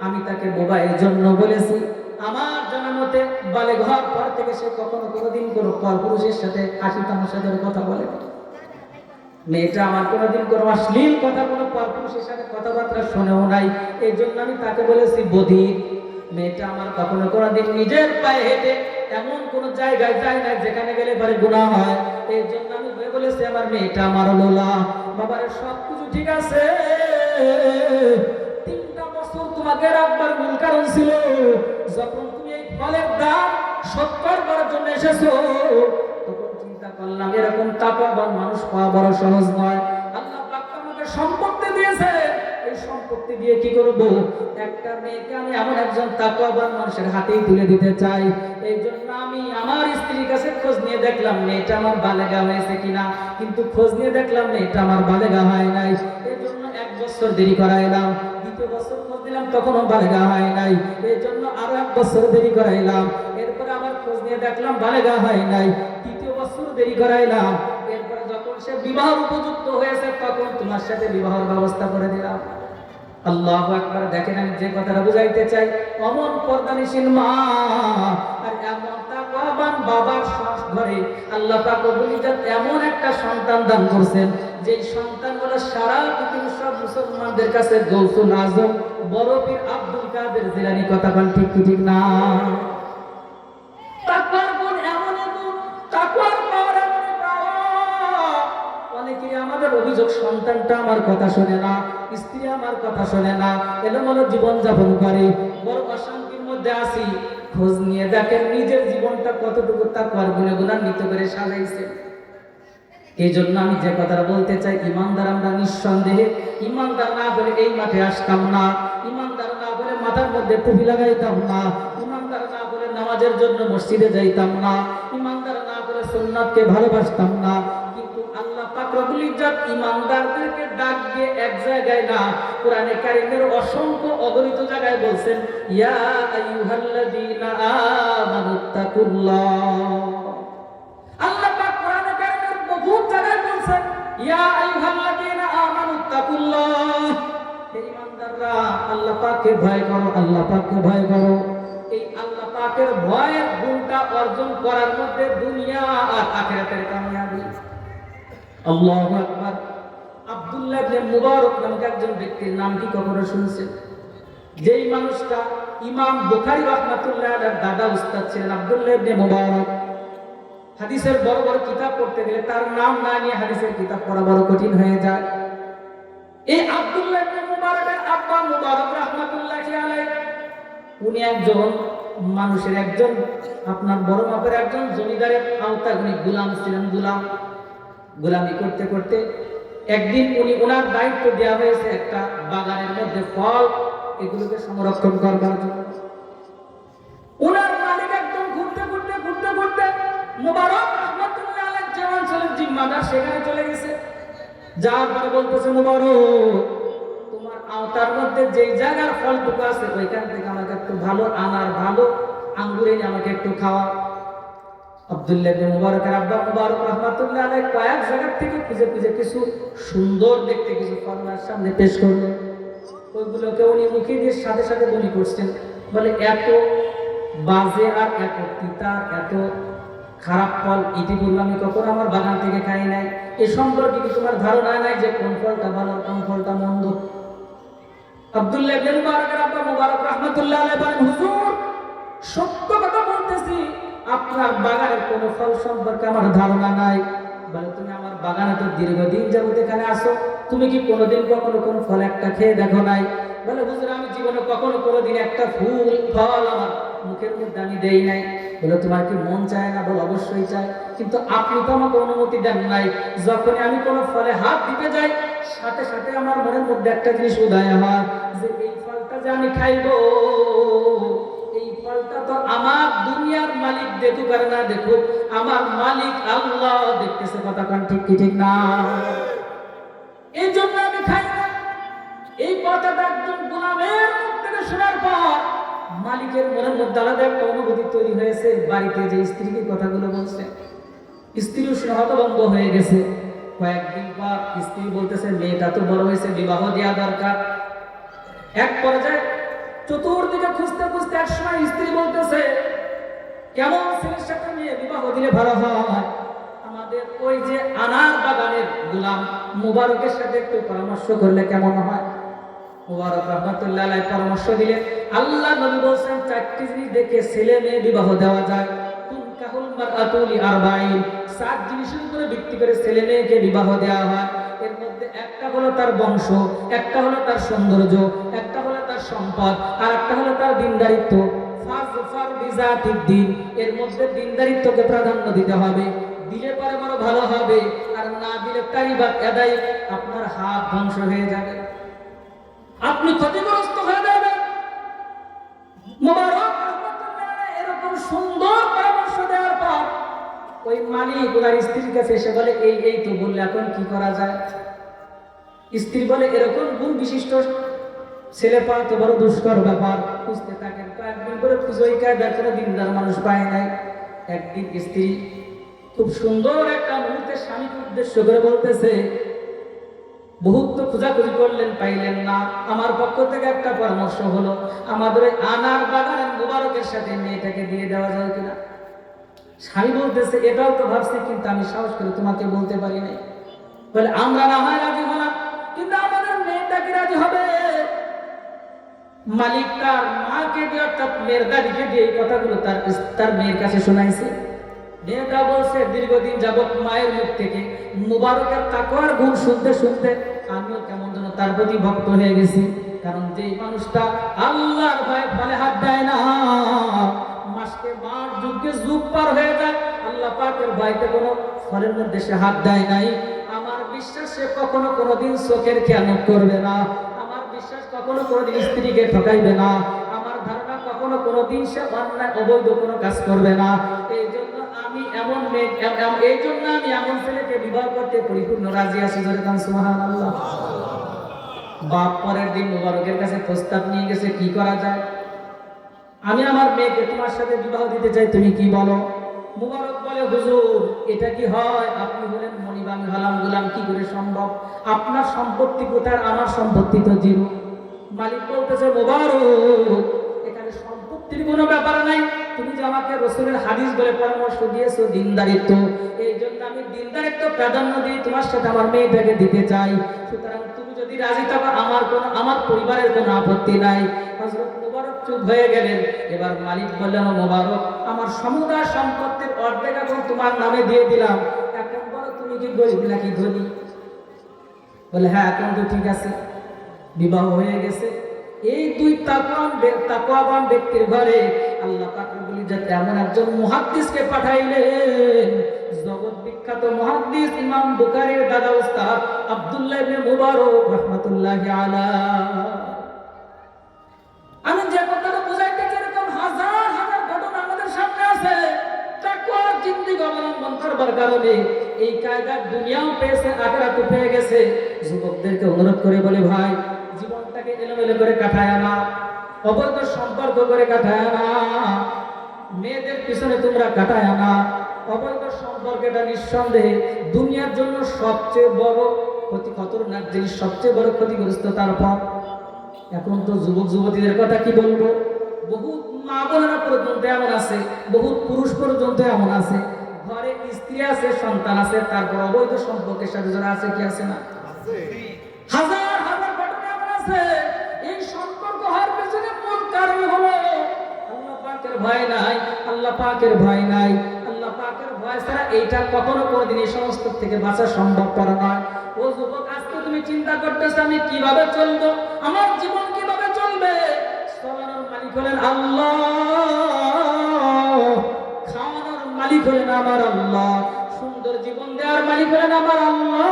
আমি তাকে বোবা এই জন্য বলেছি, আমার জানা মতে বালে ঘর পর থেকে সে কখনো কোনোদিন কোনো পরপুরুষের সাথে হাসি তামাশা করে কথা বলে। মেয়েটা আমার কোনোদিন কোনো অশ্লীল কথা কোনো পরপুরুষের সাথে কথাবার্তা শোনেও নাই, এই জন্য আমি তাকে বলেছি বধির। মেয়েটা আমার কখনো কোনোদিন নিজের পায়ে হেঁটে এমন কোনো জায়গায় যায় না যেখানে গেলে পরে গুনাহ হয়, এই জন্য আমি বলেছি আমার মেয়েটা আমার লোলা। বাবারে সব কিছু ঠিক আছে, 3টা বছর তোমাকে রাখবার মূল কারণ ছিল যখন তুমি এই ফলের দাম শোধ করবার জন্য এসেছো, তখন চিন্তা করলাম এরকম তাকওয়াবান মানুষ পাওয়া বড় সহজ নয়। আল্লাহ পাক আমাকে সম্পত্তি দিয়েছে, এই সম্পত্তি দিয়ে কি করব? একটা মেয়েকে আমি এমন একজন তাকওয়াবান মানুষের হাতেই তুলে দিতে চাই। এই জন্য আমি আমার স্ত্রীর কাছে খোঁজ নিয়ে দেখলাম মেয়েটা আমার বালেগা হয়েছে কিনা, কিন্তু খোঁজ নিয়ে দেখলাম মেয়েটা আমার বালেগা হয় নাই। এই জন্য 1 বছর দেরি করাইলাম। 2য় বছর খোঁজ দিলাম, তখনও বালেগা হয় নাই। এই জন্য আরো 1 বছর দেরি করাইলাম। এরপরে আবার খোঁজ নিয়ে দেখলাম বালেগা হয় নাই। 3য় বছর দেরি করাইলাম। এরপরে যখন সে বিবাহ উপযুক্ত হয়েছে তখন তোমার সাথে বিবাহের ব্যবস্থা করে দিলাম। আল্লাহু আকবার। দেখেন আমি যে কথাটা বুঝাইতে চাই, অমন পর্দানিশীল মা আর এমন তাকওয়াবান বাবার ঘরে আল্লাহ পাক রব্বুল ইজ্জত এমন একটা সন্তান দান করছেন, যে সন্তান হলো সারা পৃথিবীর সব মুসলমানদের কাছে গৌসুল আজম বড় পীর আব্দুল কাদের জিলানী। কথা বল ঠিক কি ঠিক না? তাকওয়ার গুণ এমন গুণ, তাকওয়ার পাওয়ার এমন পাওয়া। অনেকেই আমাদের অভিযোগ সন্তানটা আমার কথা শোনে না, স্ত্রী আমার কথা শোনে না, এলোমেলো জীবন যাপন করে, বড় অশান্তির মধ্যে আছি। খোঁজ নিয়ে দেখেন নিজের জীবনটা কতটুকু তাকওয়ার গুণে গুণান্বিত করে সাজাইছে। এই জন্য আমি যে কথাটা বলতে চাই, ইমানদার আমরা নিঃসন্দেহে, ইমানদার না বলে এই মাঠে আসতাম না, ইমানদার না বলে মাথার মধ্যে টুপি লাগাইতাম না, ইমানদার না বলে নামাজের জন্য মসজিদে যাইতাম না, ইমানদার না বলে সুন্নাতকে ভালোবাসতাম না। কিন্তু আল্লাহ পাক রব্বুল ইজ্জত ইমানদারদেরকে ডাক দিয়ে এক জায়গায় না, কোরআনে কারীমের অসংখ্য অগণিত জায়গায় বলছেন, ইয়া আইয়ুহাল্লাযীনা আমানুত্তাকুল্লাহ। আল্লাহ পাক কোরআনে কারীমের বহু জায়গায় বলছেন, ইয়া আইয়ুহাল্লাযীনা আমানুত্তাকুল্লাহ। হে ঈমানদাররা, আল্লাহ পাককে ভয় করো, আল্লাহ পাককে ভয় করো। এই আল্লাহ পাকের ভয়ের গুণটা অর্জন করার মধ্যে দুনিয়া আর আখিরাতের কামিয়াবি। আল্লাহু আকবার। আব্দুল্লাহ ইবনে মুবারক নামক একজন ব্যক্তির নাম কি কখনো শুনছেন? যেই মানুষটা ইমাম বুখারী রাহমাতুল্লাহ আলাইহির দাদা উস্তাদ ছিলেন, আব্দুল্লাহ ইবনে মুবারক। হাদিসের বড় বড় কিতাব পড়তে গেলে তার নাম না নিয়ে হাদিসের কিতাব পড়া বড় কঠিন হয়ে যায়। এই আব্দুল্লাহ ইবনে মুবারকের আব্বা মুবারক রাহমাতুল্লাহি আলাইহি, উনি একজন মানুষের একজন আপনার বড় মাপের একজন জমিদারের আওতায় উনি গোলাম ছিলেন। গোলামি করতে করতে একদিন উনি ওনার দায়িত্ব দেওয়া হয়েছে একটা বাগানের মধ্যে ফল এগুলোকে সংরক্ষণ করবার জন্য। ওনার মালিক একদম ঘুরতে মুবারক রাহমাতুল্লাহ আলাইহি যে অঞ্চলের জিম্মাদার সেখানে চলে গেছে। যার পরে বলতেছে, মুবারক তোমার আওতার মধ্যে যেই জায়গার ফলটুকু আছে ওইখান থেকে আমাকে একটু ভালো আনার ভালো আঙ্গুর এনে আমাকে একটু খাওয়া। আব্দুল্লাহ ইবনে মুবারকের আব্বা মুবারক রাহমাতুল্লাহ আলাইহি কয়েক জায়গা থেকে খুঁজে খুঁজে কিছু সুন্দর দেখতে কিছু ফল ওনার সামনে পেশ করলেন। ওইগুলোকে উনি মুখে দিয়ে সাথে সাথে বলি করছেন, বলে এত বাজে আর এত তিতা এত খারাপ ফল ইতিপূর্বে আমি কখনো আমার বাগান থেকে খাই নাই। এ সম্পর্কে কি তোমার ধারণা নাই যে কোন ফলটা ভালো কোন ফলটা মন্দ? আব্দুল্লাহ ইবনে মুবারকের আব্বা মুবারক রাহমাতুল্লাহ আলাইহি বলেন, হুজুর সত্য কথা বলতেছি, আপনার বাগানের কোন ফল সম্পর্কে আমার ধারণা নাই। বলে, তুমি আমার বাগানে তো দীর্ঘদিন যাবত এখানে আসো, তুমি কি কোনোদিন কখনো কোন ফল একটা খেয়ে দেখো নাই? বলে, হুজুর আমি জীবনে কখনো কোনোদিন একটা ফুল ফল আমার মুখের মধ্যে আমি দেই নাই। বলে, তোমার কি মন চায় না? বলে, অবশ্যই চায়, কিন্তু আপনি তো আমাকে অনুমতি দেন নাই। যখন আমি কোনো ফলে হাত দিতে যাই সাথে সাথে আমার মনের মধ্যে একটা জিনিস উদয় হয় যে এই ফলটা যে আমি খাইবো, এই ফলটা তো আমার দুনিয়ার মালিক দেখুক আর না দেখুক, আমার মালিক আল্লাহ দেখতেছে। কথা কান ঠিক কি ঠিক না? এই জন্য আমি খাই না। এই কথাটা একজন গোলামের মুখ থেকে শোনার পর মালিকের মনের মধ্যে আলাদা একটা অনুভূতি তৈরি হয়েছে। বাড়িতে যে স্ত্রীকে কথাগুলো বলছে, স্ত্রীও শুনে হতভম্ব হয়ে গেছে। কয়েকদিন পর স্ত্রী বলতেছে, মেয়েটা তো বড় হয়েছে, বিবাহ দেওয়া দরকার। এক পর্যায়ে চতুর্দিকে খুঁজতে খুঁজতে এক সময় স্ত্রী বলতেছে, কেমন ছেলের সাথে মেয়ে বিবাহ দিলে ভালো হয়? আমাদের ওই যে আনার বাগানের গোলাম মুবারকের সাথে একটু পরামর্শ করলে কেমন হয়? মুবারক রাহমাতুল্লাহ আলাইহি পরামর্শ দিলেন। আল্লাহ নবী বলেন, চারটি জিনিস দেখে ছেলে মেয়ে বিবাহ দেওয়া যায়। তুনকাহুল মারআতু লিআরবাঈন, 7 জিনিসের উপরে ভিত্তি করে ছেলে মেয়েকে বিবাহ দেওয়া হয়। এর মধ্যে একটা হলো তার বংশ, একটা হলো তার সৌন্দর্য, একটা হলো তার সম্পদ, আর একটা হলো তার দ্বীনদারিত্ব। ফাজফার বিজাতিদ দ্বীন, এর মধ্যে দ্বীনদারিত্বকে প্রাধান্য দিতে হবে। দিলে পরে বড় ভালো হবে, আর না দিলে তারিবাত এদাই, আপনার হাত ধ্বংস হয়ে যাবে, আপনি ক্ষতিগ্রস্ত হয়ে যাবেন। মুবারক রাহমাতুল্লাহ আলাইহি এরকম সুন্দর পরামর্শ দেওয়ার পর ওই মালিক ওনার স্ত্রীর কাছে এসে বলে, এই তো বললে, এখন কি করা যায়? স্ত্রী বলে, এরকম গুণ বিশিষ্ট ছেলে পাওয়া তো বড় দুষ্কর ব্যাপার। খুঁজতে থাকেন, কয়েকদিন করে খুঁজোই কায়দার কোনো দিনদার মানুষ পায় নাই। একদিন স্ত্রী খুব সুন্দর একটা মুহূর্তে স্বামীকে উদ্দেশ্য করে বলতেছে, বহুত তো খোঁজাখুঁজি করলেন, পাইলেন না, আমার পক্ষ থেকে একটা পরামর্শ হলো, আমাদের ওই আনার বাগানের মুবারকের সাথে মেয়েটাকে দিয়ে দেওয়া যায় কিনা? স্বামী বলতেছে, এটাও তো ভাবছি, কিন্তু আমি সাহস করে তোমাকে বলতে পারি নাই। বলে, আমরা না হয় রাজি হলাম, কিন্তু আমাদের মেয়েটা কি রাজি হবে? মালিক তার মাকে দিয়ে অর্থাৎ মেয়ের দাদিকে দিয়ে এই কথাগুলো তার মেয়ের কাছে শোনাইছে। মেয়েটা বলছে, দীর্ঘদিন যাবৎ মায়ের মুখ থেকে মুবারকের তাকওয়ার গুণ শুনতে শুনতে আমিও কেমন যেন তার প্রতি ভক্ত হয়ে গেছি। কারণ যে মানুষটা আল্লাহর ভয়ে ফলে হাত দেয় না, মাসকে মাস যুগকে যুগ পার হয়ে যায়, আল্লাহ পাকের ভয়তে কোনো ফলের মধ্যে সে হাত দেয় নাই, আমার বিশ্বাস সে কখনো কোনোদিন চোখের খেয়ানত করবে না। আমার বিশ্বাস কখনো কোনোদিন স্ত্রীকে ঠকাইবে না। আমার ধারণা কখনো কোনোদিন সে অন্যায় অবৈধ কোনো কাজ করবে না। এই জন্য আমি এমন ছেলেকে বিবাহ করতে পরিপূর্ণ রাজি আছি। সুবহানাল্লাহ। বাপ পরের দিন মুবারকের কাছে প্রস্তাব নিয়ে গেছে, কি করা যায়? আমি আমার মেয়েকে তোমার সাথে বিবাহ দিতে চাই, তুমি কি বলো? মুবারক বলে, হুজুর এটা কি হয়? আপনি হলেন মনিব, আমি হলাম গোলাম, কি করে সম্ভব? আপনার সম্পত্তি কোথায়? আমার সম্পত্তি তো জিরো। মালিক বলতেছে, মুবারক এখানে সম্পত্তির কোনো ব্যাপার নাই, তুমি যে আমাকে রাসূলের হাদিস বলে পরামর্শ দিয়েছো দ্বীনদারিত্ব, এই জন্য আমি দ্বীনদারিত্ব প্রাধান্য দিয়ে তোমার সাথে আমার মেয়েটাকে দিতে চাই। সুতরাং তুমি যদি রাজি থাকো, আমার পরিবারের কোনো আপত্তি নাই। হযরত মুবারক চুপ হয়ে গেলেন। এবার মালিক বললেন, মুবারক আমার সমুদায় সম্পত্তির অর্ধেক এখন তোমার নামে দিয়ে দিলাম, এখন বলো তুমি কি গরিব নাকি ধনী? বলে, হ্যাঁ এখন তো ঠিক আছে। বিবাহ হয়ে গেছে। এই দুই তাকওয়াবান ব্যক্তির ঘরে আল্লাহ পাক রব্বুল ইজ্জত এমন একজন মুহাদ্দিসকে পাঠাইলেন, জগৎ বিখ্যাত মুহাদ্দিস ইমাম বুখারীর দাদা উস্তাদ আব্দুল্লাহ ইবনে মুবারক রাহমাতুল্লাহি আলাইহি। আমি যে কথাটা বুঝাইতে চাই, এরকম হাজার হাজার ঘটনা আমাদের সামনে আছে। তাকওয়ার জিন্দেগি অবলম্বন করবার কারণে এই কায়দার দুনিয়াও পেয়েছে, আখিরাতও পেয়ে গেছে। যুবকদেরকে অনুরোধ করে বলে, ভাই জীবনটাকে এলোমেলো করে কাটায় না, অবৈধ সম্পর্ক করে কাটায় না, মেয়েদের পিছনে তোমরা কাটায় না, অবৈধ সম্পর্ক এটা নিঃসন্দেহে দুনিয়ার জন্য সবচেয়ে বড় খতরনাক জিনিস, সবচেয়ে বড় ক্ষতিগ্রস্ত তার পথ। এখন তো যুবক যুবতীদের কথা কি বলবো, বহুত মা বোনেরা পর্যন্ত এমন আছে, বহুত পুরুষ পর্যন্ত এমন আছে, ঘরে স্ত্রী আছে, সন্তান আছে, তারপর অবৈধ সম্পর্কের সাথে যারা আছে, কি আছে না? হাজার হাজার ঘটনা এমন আছে। এই সম্পর্ক হওয়ার পেছনে মূল কারণ হলো আল্লাহ পাকের ভয় নাই, আল্লাহ পাকের ভয় নাই। আল্লাহ পাকের ভয় ছাড়া এইটা কখনো কোনোদিন এই সমস্ত থেকে বাঁচা সম্ভবপর নয়। ও যুবক, আজকে তুমি চিন্তা করতেছো আমি কিভাবে চলবো, আমার জীবন কিভাবে চলবে। চলানোর মালিক হলেন আল্লাহ, খাওয়ানোর মালিক হলেন আমার আল্লাহ, সুন্দর জীবন দেওয়ার মালিক হলেন আমার আল্লাহ।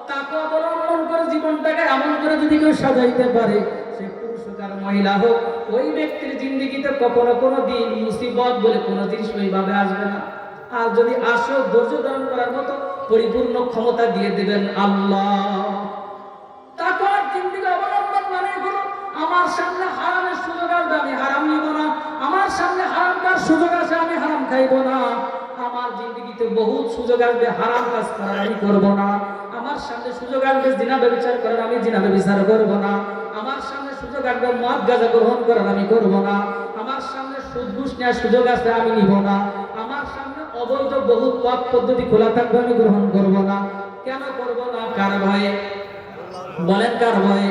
তাকে অবলম্বন করে জীবনটাকে এমন করে যদি কেউ সাজাইতে পারে, সে পুরুষ হোক আর মহিলা হোক, ওই ব্যক্তির জিন্দেগিতে কখনো কোনো দিন মুসিবত বলে কোনো জিনিস ওইভাবে আসবে না। আর যদি আসো, ধৈর্য ধারণ করার মতো পরিপূর্ণ ক্ষমতা দিয়ে দেবেন আল্লাহ। তাকওয়ার জিন্দেগি অবলম্বন মানে হলো আমার সামনে হারামের সুযোগ আসবে, আমি হারাম নিব না। আমার সামনে হারাম কার সুযোগ আসে, আমি হারাম খাইব না। আমার জিন্দেগিতে বহুত সুযোগ আসবে হারাম কাজ করার, আমি করব না। আমার সামনে সুযোগ আসবে জিনা ব্যভিচার করার, আমি জিনা ব্যভিচার করব না। আমার সামনে সুযোগ আসবে মদ গাঁজা গ্রহণ করার, আমি করব না। আমার সামনে সুদ ঘুষ নেওয়ার সুযোগ আছে, আমি নিব না। আমার সামনে অবৈধ বহুত পথ পদ্ধতি খোলা থাকবে, আমি গ্রহণ করব না। কেন করব না? কার ভয়ে? বলেন কার ভয়ে?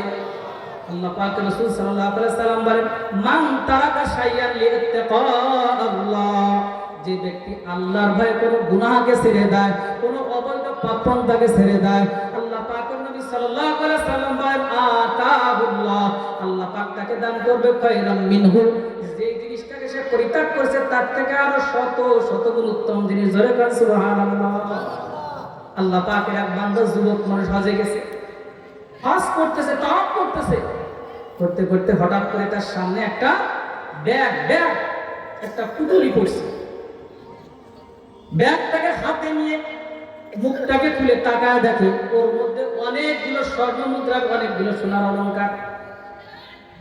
আল্লাহ পাক রাসূল সাল্লাল্লাহু আলাইহি ওয়াসাল্লাম বলেন, মান তারাকা শাইয়ান লিইত্তিকা আল্লাহ, যে ব্যক্তি আল্লাহর ভয়ে কোনো গুনাহকে ছেড়ে দেয়, কোনো অবৈধ পাপপন্থাকে ছেড়ে দেয়, আল্লাহ পাকের নবী সাল্লাল্লাহু আলাইহি ওয়াসাল্লাম বলেন আতাহুল্লাহ, আল্লাহ পাক তাকে দান করবে খায়রাম মিনহু, যে জিনিসটাকে সে পরিত্যাগ করেছে তার থেকে আরো শত শত গুণ উত্তম জিনিস। জোরে কান সুবহানাল্লাহ। আল্লাহ পাকের এক বান্দা যুবক মানুষ হজে গেছে, হজ করতেছে, তাওয়াফ করতেছে, করতে করতে হঠাৎ করে তার সামনে একটা ব্যাগ একটা পুটুলি পড়ছে। ব্যাগটাকে হাতে নিয়ে মুখটাকে খুলে তাকায় দেখে ওর মধ্যে অনেকগুলো স্বর্ণ মুদ্রা, অনেকগুলো সোনার অলংকার।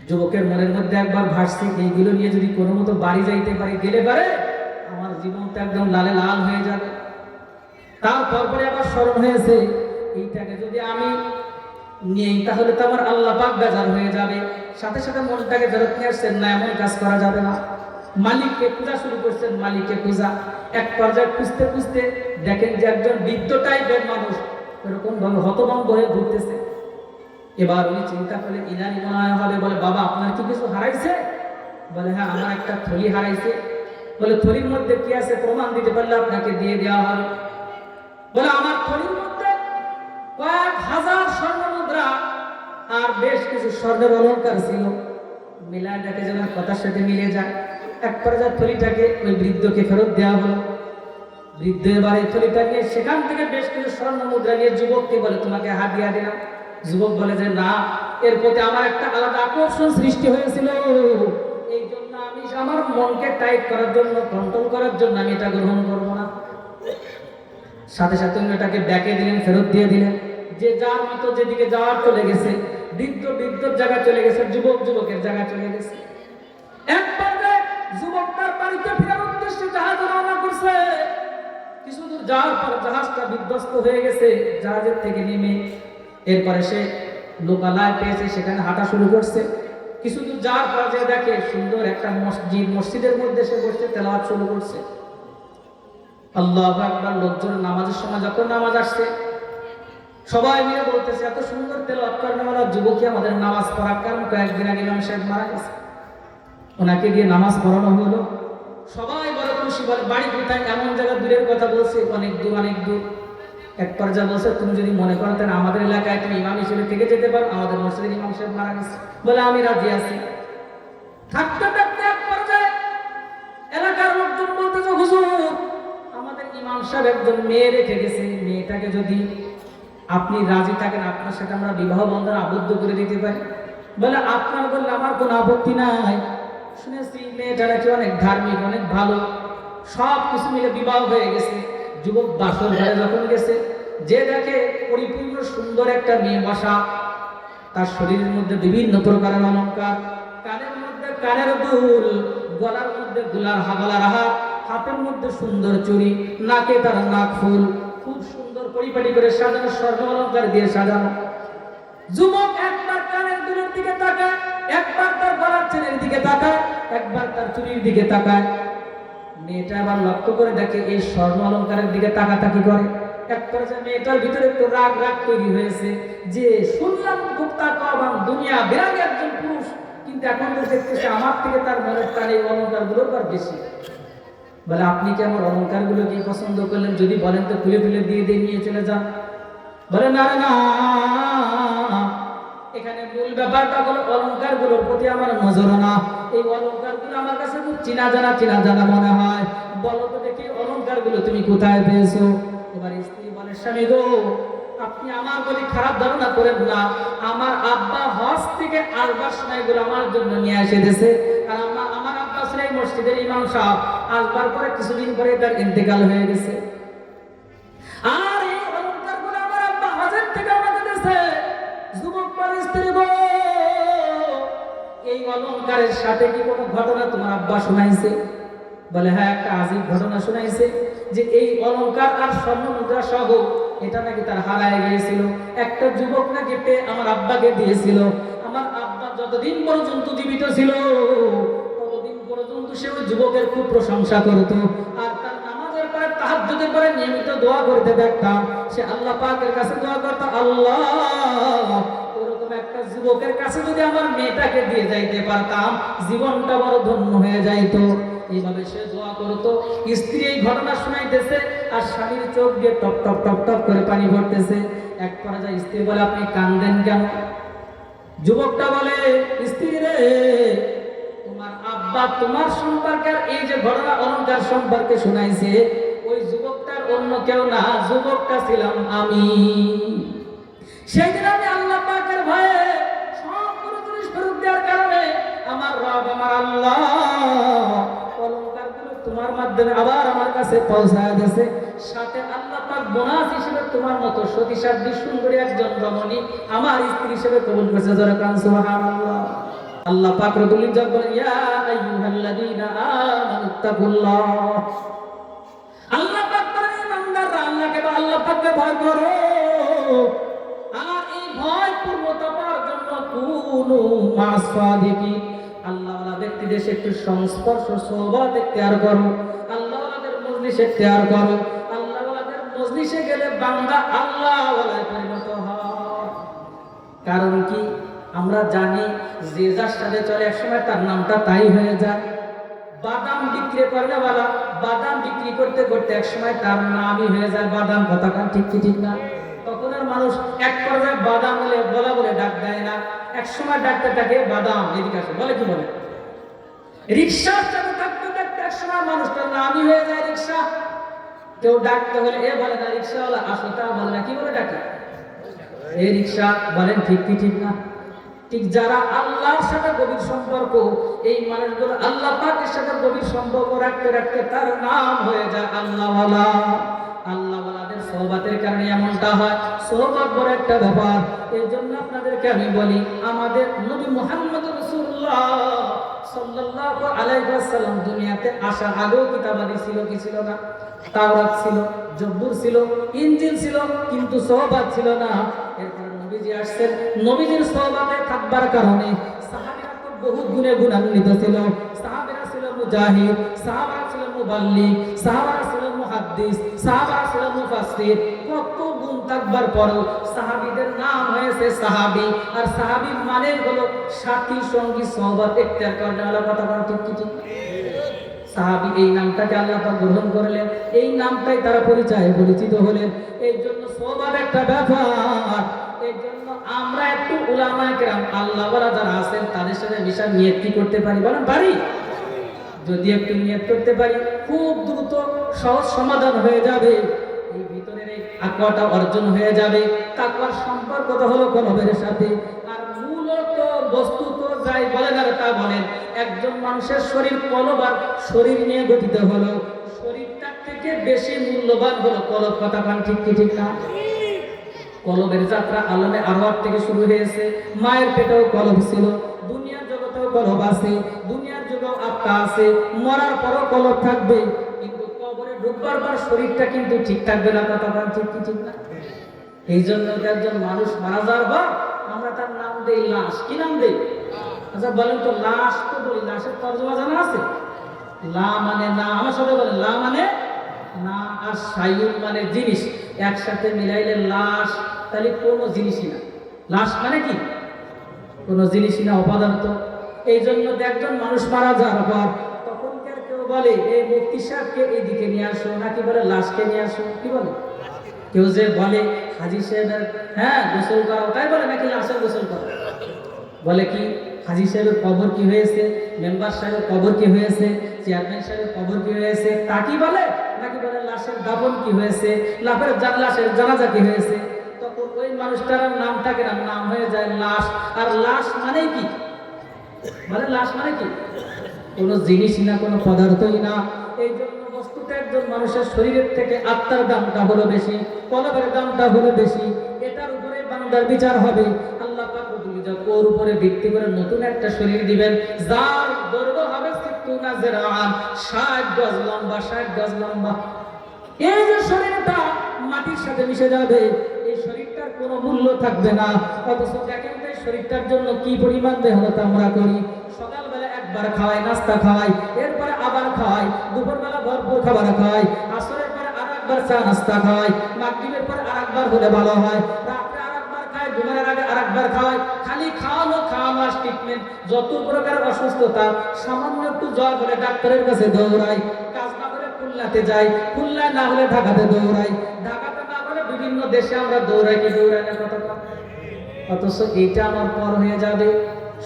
যুবকের মনের মধ্যে একবার ভাসছে, এইগুলো নিয়ে যদি কোনো মতো বাড়ি যাইতে পারি, গেলে পারে আমার জীবনটা একদম লালে লাল হয়ে যাবে। তারপর পরে আবার স্মরণ হয়েছে, এইটাকে যদি আমি নেই তাহলে তো আমার আল্লাহ পাক বেজার হয়ে যাবে। সাথে সাথে মনটাকে ফেরত নিয়ে আসছেন, না এমন কাজ করা যাবে না। মালিককে খোঁজা শুরু করছেন, মালিককে খোঁজা। এক পর্যায়ে খুঁজতে খুঁজতে দেখেন যে একজন বৃদ্ধ টাইপের মানুষ এরকম ভাবে হতভম্ব হয়ে ঘুরতেছে। এবার উনি চিন্তা করলেন ইনারই মনে হবে, বলে বাবা আপনার কি কিছু হারাইছে? বলে হ্যাঁ আমার একটা থলি হারাইছে। বলে থলির মধ্যে কি আছে, প্রমাণ দিতে পারলে আপনাকে দিয়ে দেওয়া হবে। বলে আমার থলির মধ্যে কয়েক হাজার স্বর্ণ মুদ্রা আর বেশ কিছু স্বর্ণের অলংকার ছিল। মিলায় দেখে যেন কথার সাথে মিলে যায়। এক পর্যায়ে থলিটাকে ওই বৃদ্ধকে ফেরত দেওয়া হলো। বৃদ্ধ এবার এই থলিটাকে সেখান থেকে বেশ কিছু স্বর্ণ মুদ্রা নিয়ে যুবককে বলে তোমাকে হাদিয়া দিলাম। যুবক বলে যে না, এর প্রতি আমার একটা আলাদা আকর্ষণ সৃষ্টি হয়েছিল, এই জন্য আমি আমার মনকে টাইট করার জন্য, কন্ট্রোল করার জন্য আমি এটা গ্রহণ করবো না। সাথে সাথে এটাকে ব্যাকে দিলেন, ফেরত দিয়ে দিলেন। যে যার মতো যেদিকে যাওয়ার চলে গেছে, বৃদ্ধর জায়গা চলে গেছে, যুবক যুবকের জায়গা চলে গেছে। এক পর্যায়ে যুবক তার বাড়িতে ফেরার উদ্দেশ্যে জাহাজ রওনা করছে। কিছু দূর যাওয়ার পর জাহাজটা বিধ্বস্ত হয়ে গেছে। জাহাজের থেকে নেমে এরপরে সে লোকালয় পেয়েছে, সেখানে হাঁটা শুরু করছে। কিছু দূর যাওয়ার পর যে দেখে সুন্দর একটা মসজিদের মধ্যে সে বসে তেলাওয়াত শুরু করছে। আল্লাহু আকবার। লোকজন নামাজের সময় যখন নামাজ আসছে, সবাই মিলে বলতেছে এত সুন্দর তেলাওয়াত করেন আমরা যুবকই আমাদের নামাজ পড়ার, কারণ কয়েকদিন আগে ইমাম সাহেব মারা গেছে, ওনাকে দিয়ে নামাজ পড়ানো হলো। সবাই বড় খুশি, বলে বাড়ি কোথায়? এমন জায়গা দূরের কথা বলছে, অনেক দূর অনেক দূর। এক পর্যায়ে বলছে তুমি যদি মনে করো তাহলে আমাদের এলাকায় তুমি ইমাম হিসেবে থেকে যেতে পারো, আমাদের মসজিদের ইমাম সাহেব মারা গেছে। বলে আমি রাজি আছি। থাকতে থাকতে এক পর্যায়ে এলাকার লোকজন বলতেছে হুজুর আমাদের ইমাম সাহেব একজন মেয়ে রেখে গেছে, মেয়েটাকে যদি আপনি রাজি থাকেন আপনার সাথে আমরা বিবাহ বন্ধনে আবদ্ধ করে দিতে পারি। বলে আপনার বললে আমার কোনো আপত্তি নাই, শুনেছি মেয়েটা নাকি অনেক ধার্মিক, অনেক ভালো, সব কিছু মিলে বিবাহ হয়ে গেছে। যুবক বাসর ঘরে যখন গেছে, যে দেখে পরিপূর্ণ সুন্দর একটা মেয়ে বসা, তার শরীরের মধ্যে বিভিন্ন প্রকারের অলংকার, কানের মধ্যে কানের দুল, গলার মধ্যে গলার হাত, হাতের মধ্যে সুন্দর চুড়ি, নাকে তার নাক ফুল, খুব সুন্দর পরিপাটি করে সাজানো, স্বর্ণ অলংকার দিয়ে সাজানো। যুবক একবার কানের দুলের দিকে তাকায়, একবার তার গলার চেনের দিকে তাকায়, একবার তার চুরির দিকে তাকায়। মেয়েটা আবার লক্ষ্য করে দেখে এই স্বর্ণ অলংকারের দিকে তাকাতাকি করে। এক পর্যায়ে মেয়েটার ভিতরে একটু রাগ রাগ তৈরি হয়েছে যে শুনলাম খুব তাকওয়াবান, দুনিয়া বিরাগী একজন পুরুষ, কিন্তু এখন তো দেখতেছে আমার থেকে তার মনের টান এই অলংকারগুলোর বার বেশি। বলে আপনি কি আমার অলংকারগুলো কি পছন্দ করলেন? যদি বলেন তো খুলে খুলে দিয়ে দিয়ে নিয়ে চলে যান। বলে না না, এখানে মূল ব্যাপারটা হলো অলংকারগুলোর প্রতি আমার নজর না। এই অলংকারগুলো আমার কাছে খুব চিনা জানা মনে হয়। বলো তো দেখি অলংকারগুলো তুমি কোথায় পেয়েছো? এবার স্ত্রী বলে, স্বামী গো, আপনি আমার প্রতি খারাপ ধারণা করেন না। আমার আব্বা হজ থেকে আসবার সময় এগুলো আমার জন্য নিয়ে এসে দিয়েছে। আর আমার আব্বা ছিলেন মসজিদের ইমাম সাহেব। আসবার পরে কিছুদিন পরে তার ইন্তেকাল হয়ে গেছে। আর এই অলংকারগুলো আমার আব্বা হজের থেকে আমাকে দিয়েছে। যুবক বলে, স্ত্রী গো, এই অলংকারের সাথে কি কোনো ঘটনা তোমার আব্বা শোনাইছে? বলে হ্যাঁ, একটা আজীব ঘটনা শোনাইছে যে এই অলংকার আর স্বর্ণ মুদ্রা সহ এটা নাকি তার হারায় গিয়েছিল। একটা যুবক নাকি পেয়ে আমার আব্বাকে দিয়েছিল। আমার আব্বা যতদিন পর্যন্ত জীবিত ছিল ততদিন পর্যন্ত সে ওই যুবকের খুব প্রশংসা করত। আর তার নামাজের পরে, তাহাজ্জুদের পরে নিয়মিত দোয়া করতে দেখতাম। সে আল্লাহ পাকের কাছে দোয়া করত, আল্লাহ ওরকম একটা যুবকের কাছে যদি আমার মেয়েটাকে দিয়ে যাইতে পারতাম, জীবনটা বড় ধন্য হয়ে যাইতো। এইভাবে সে দোয়া করতো। স্ত্রী এই ঘটনা শোনাইতেছে আর স্বামীর চোখ দিয়ে টপ টপ টপ টপ করে পানি পড়তেছে। এক পর্যায়ে স্ত্রী বলে, আপনি কাঁদেন কেন? যুবকটা বলে, স্ত্রী রে, তোমার আব্বা তোমার সম্পর্কে এই যে ঘটনা অলংকার সম্পর্কে শোনাইছে, ওই যুবকটার অন্য কেউ না, যুবকটা ছিলাম আমি। সেই দিন আমি আল্লাহ পাকের ভয়ে সবগুলো জিনিস ফেরত দেওয়ার কারণে আমার রব, আমার আল্লাহ অলংকারগুলো তোমার মাধ্যমে আবার আমার কাছে পৌঁছায় দিয়েছে। সাথে আল্লাহ পাক বোনাস হিসেবে তোমার মতো সতীসাধ্য সুন্দরী একজন রমণী আমার স্ত্রী হিসেবে কবুল করেছে। যারা কান সুবহানাল্লাহ। আল্লাহ পাক রব্বুল ইজ্জত বলেন, ইয়া আইয়ুহাল্লাযীনা আমানুত্তাকুল্লাহ। আল্লাহ পাক বলেন, ইমানদাররা আল্লাহকে বা আল্লাহ পাককে ভয় করো। আর এই ভয় পূর্ণতা পাওয়ার জন্য কুনু মাসাদিকিন, আল্লাহওয়ালা ব্যক্তিদের একটু সংস্পর্শ সোহবত ইখতিয়ার করো। আল্লাহওয়ালাদের মজলিস ইখতিয়ার করো। আল্লাহওয়ালাদের মজলিসে গেলে বান্দা আল্লাহওয়ালায় পরিণত হয়। কারণ কি? আমরা জানি যে যার সাথে চলে একসময় তার নামটা তাই হয়ে যায়। বাদাম বিক্রি করেওয়ালা বাদাম বিক্রি করতে করতে একসময় তার নামই হয়ে যায় বাদাম। কথা কান ঠিক কি ঠিক না? তখন আর মানুষ এক পর্যায়ে বাদাম বলে বলা বলে ডাক দেয় না। এক সময় ডাকতে থাকে বাদাম, এদিকে আসে বলে, কি বলে? রিক্সা চালু থাকতে থাকতে এক সময় মানুষটার নামই হয়ে যায় রিক্সা। কেউ ডাকতে হলে এ বলে না রিক্সাওয়ালা, আসো তা বলে না, কি বলে ডাকে? এ রিক্সা। বলেন ঠিক কি ঠিক না? ঠিক যারা আল্লাহর সাথে গভীর সম্পর্ক, এই মানুষগুলো আল্লাহ পাকের সাথে গভীর সম্পর্ক রাখতে রাখতে তার নাম হয়ে যায় আল্লাহওয়ালা। আল্লাহওয়ালাদের সোহবতের কারণে এমনটা হয়। সোহবত বড় একটা ব্যাপার। এই জন্য আপনাদেরকে আমি বলি, আমাদের নবী মুহাম্মদ রাসূলুল্লাহ সাল্লাল্লাহু আলাইহি ওয়াসাল্লাম দুনিয়াতে আসার আগেও কিতাবাদি ছিল কি ছিল না? তাওরাত ছিল, জব্বুর ছিল, ইনজিল ছিল, কিন্তু সোহবত ছিল না। এরপর নবীজি আসছেন, নবীজির সোহবতে থাকবার কারণে সাহাবীরা তো বহু গুণে গুণান্বিত ছিল। সাহাবীরা ছিল মুজাহিদ, সাহাবীরা ছিল মুবাল্লিগ, সাহাবীরা ছিল মুহাদ্দিস, সাহাবীরা ছিল মুফাসসির। কত গুণ থাকবার পরেও সাহাবীদের নাম হয়েছে সাহাবী। আর সাহাবী মানে হলো সাথী, সঙ্গী, সোহবত ইখতিয়ার করার কথা। বলা ঠিক কি ঠিক? সাহাবী এই নামটাকে আল্লাহ পাক গ্রহণ করলেন, এই নামটাই তারা পরিচয়ে পরিচিত হলেন। এই জন্য সোহবত একটা ব্যাপার। এই জন্য আমরা একটু উলামায়ে কেরাম আল্লাহওয়ালা যারা আছেন তাদের সাথে মিশার নিয়ত কি করতে পারি? বলেন পারি? যদি একটু নিয়ত করতে পারি, খুব দ্রুত সহজ সমাধান হয়ে যাবে। এই ভিতরের এই তাকওয়াটা অর্জন হয়ে যাবে। তাকওয়ার সম্পর্ক তো হলো কলবের সাথে। আর মূলত বস্তুত যাই বলেন আর তা বলেন, একজন মানুষের শরীর কলব আর শরীর নিয়ে গঠিত হলো। শরীরটার থেকে বেশি মূল্যবান হলো কলব। কথা কান ঠিক কি ঠিক না? কলবের যাত্রা আলমে আরওয়াহ থেকে শুরু হয়েছে। মায়ের পেটেও কলব ছিল, দুনিয়ার জগতেও কলব আছে, দুনিয়ার যুগেও আত্মা আছে, মরার পরও কলব থাকবে। কিন্তু রোববার বার শরীরটা কিন্তু ঠিক থাকবে না, কতক্ষণ ঠিক কি ঠিক না। এই জন্য একজন মানুষ মারা যাওয়ার পর আমরা তার নাম দেই লাশ। কি নাম দেই? আচ্ছা বলেন তো, লাশ তো বলি, লাশের তর্জমা জানা আছে? লা মানে না, আমার সাথে বলেন, লা মানে না, আর শাইউন মানে জিনিস, একসাথে মিলাইলে লাশ, তাহলে কোনো জিনিসই না। লাশ মানে কি? কোনো জিনিসই না, অপদার্থ। এই জন্য একজন মানুষ মারা যাওয়ার পর তখনকার কেউ বলে এই মুফতি সাহেবকে এইদিকে নিয়ে আসো, নাকি বলে লাশকে নিয়ে আসো। কি বলে? কেউ যে বলে হাজী সাহেবের গোসল করাও, তাই বলে, নাকি লাশের গোসল করো? বলে কি হাজী সাহেবের কবর কি হয়েছে, মেম্বার সাহেবের কবর কি হয়েছে, চেয়ারম্যান সাহেবের কবর কি হয়েছে, তা কি বলে? নাকি বলে লাশের দাফন কি হয়েছে, লাশের জানাজা কি হয়েছে। তখন ওই মানুষটার নাম থাকে না, নাম হয়ে যায় লাশ। আর লাশ মানে কি? মানে লাশ মানে কি? কোনো জিনিসই না, কোনো পদার্থই না। এই জন্য বস্তুতে একজন মানুষের শরীরের থেকে আত্মার দামটা হলো বেশি, কলবের দামটা হলো বেশি। এটার উপরে বান্দার বিচার হবে। আল্লাহ পাক ওর উপরে ভিত্তি করে নতুন একটা শরীর দিবেন, যার দৈর্ঘ্য হবে 60 গজ লম্বা, 60 গজ লম্বা। এই যে শরীরটা মাটির সাথে মিশে যাবে, এই শরীরটার কোনো মূল্য থাকবে না। অথচ দেখেন এই শরীরটার জন্য কি পরিমাণ মেহনত আমরা করি। সকালবেলা একবার খাওয়াই, নাস্তা খাওয়াই, এরপরে আবার খাওয়াই, দুপুরবেলা ভরপুর খাবার খাওয়াই, আসরের পরে আর একবার চা নাস্তা খাওয়াই, মাগরিবের পরে আর একবার হলে ভালো হয়, রাত্রে আর একবার খাই, ঘুমানোর আগে আর একবার খাওয়াই। খালি খাওয়ানো ট্রিটমেন্ট। যত প্রকার অসুস্থতা, সামান্য একটু জ্বর হলে ডাক্তারের কাছে দৌড়াই, কাজ না হলে খুলনাতে যাই, খুলনা না হলে ঢাকাতে দৌড়াই, ঢাকাতে না হলে বিভিন্ন দেশে আমরা দৌড়াই। কি দৌড়াই না কত? অথচ এইটা আমার পর হয়ে যাবে।